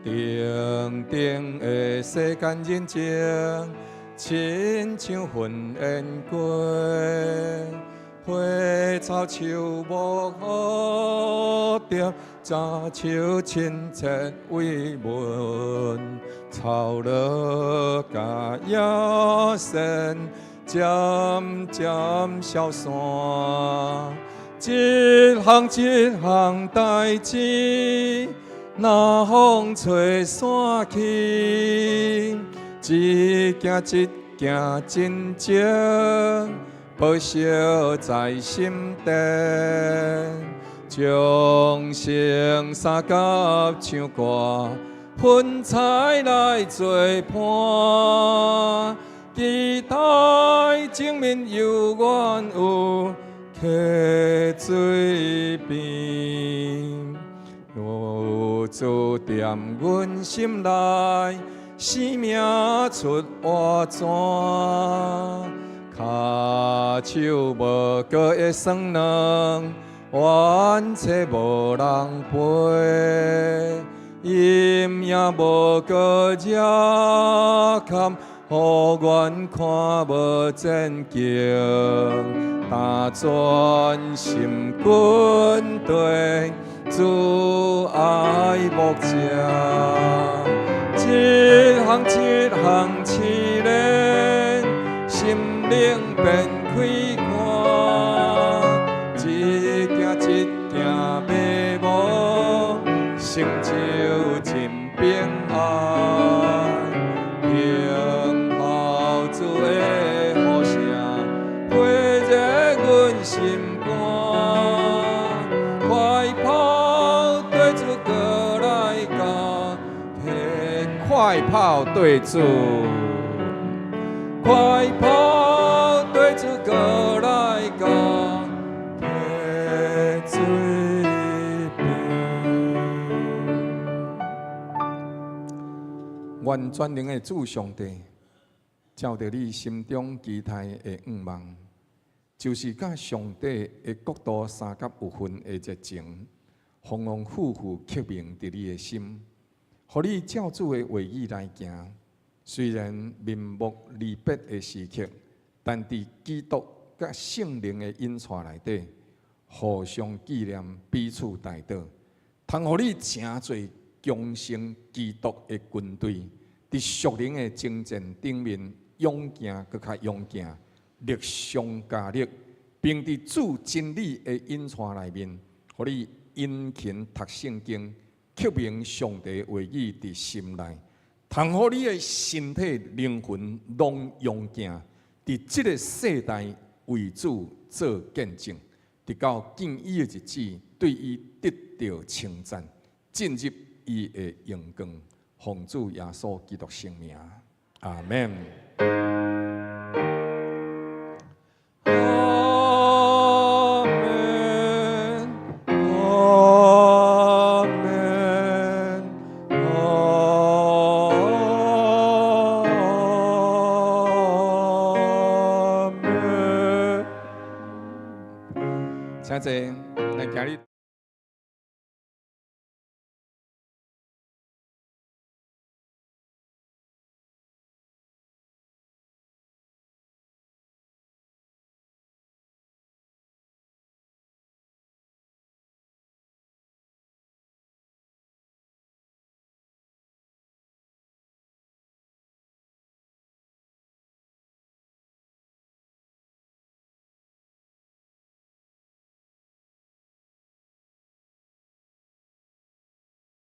定定的世间人情，亲像云烟过。花草树木蝴蝶，杂树亲切慰问。草落甲野生，渐渐消散。一项一项代志。若风吹散去，一件一件真情，保守在心底。将生三甲唱歌，粉彩来作伴。期待证明有缘有客水边。有主踮阮心内，生命出活泉。骹手无过的酸软，冤切无人陪。阴也无过热坎，互阮看无真景。打转心军队。主爱牧者，一项一项试炼，心灵变开阔。一件一件迈步，成就真平安。平效主的呼声，火热阮心肝，快跑！快跑对主，快跑对主过来甲溪水边。愿全能的主上帝，照着你心中期待的愿望，就是甲上帝的国度三甲有份的热情，丰丰富富刻铭伫你的心，互你照主的话语来行。虽然面目离别的时刻，但伫基督甲圣灵的引带内底，互相纪念，彼此带导，通互你诚侪强盛基督的军队，伫属灵的征战顶面勇行搁较勇行，力上加力，并伫主真理的引带内面，互你殷勤读圣经，刻铭上帝话语伫心内，通互你的身体灵魂拢勇行，伫即个世代为主做见证，直到敬伊的日子，对伊得到称赞，进入伊的荣光。奉主耶稣基督圣名，阿门。请坐，咱今日。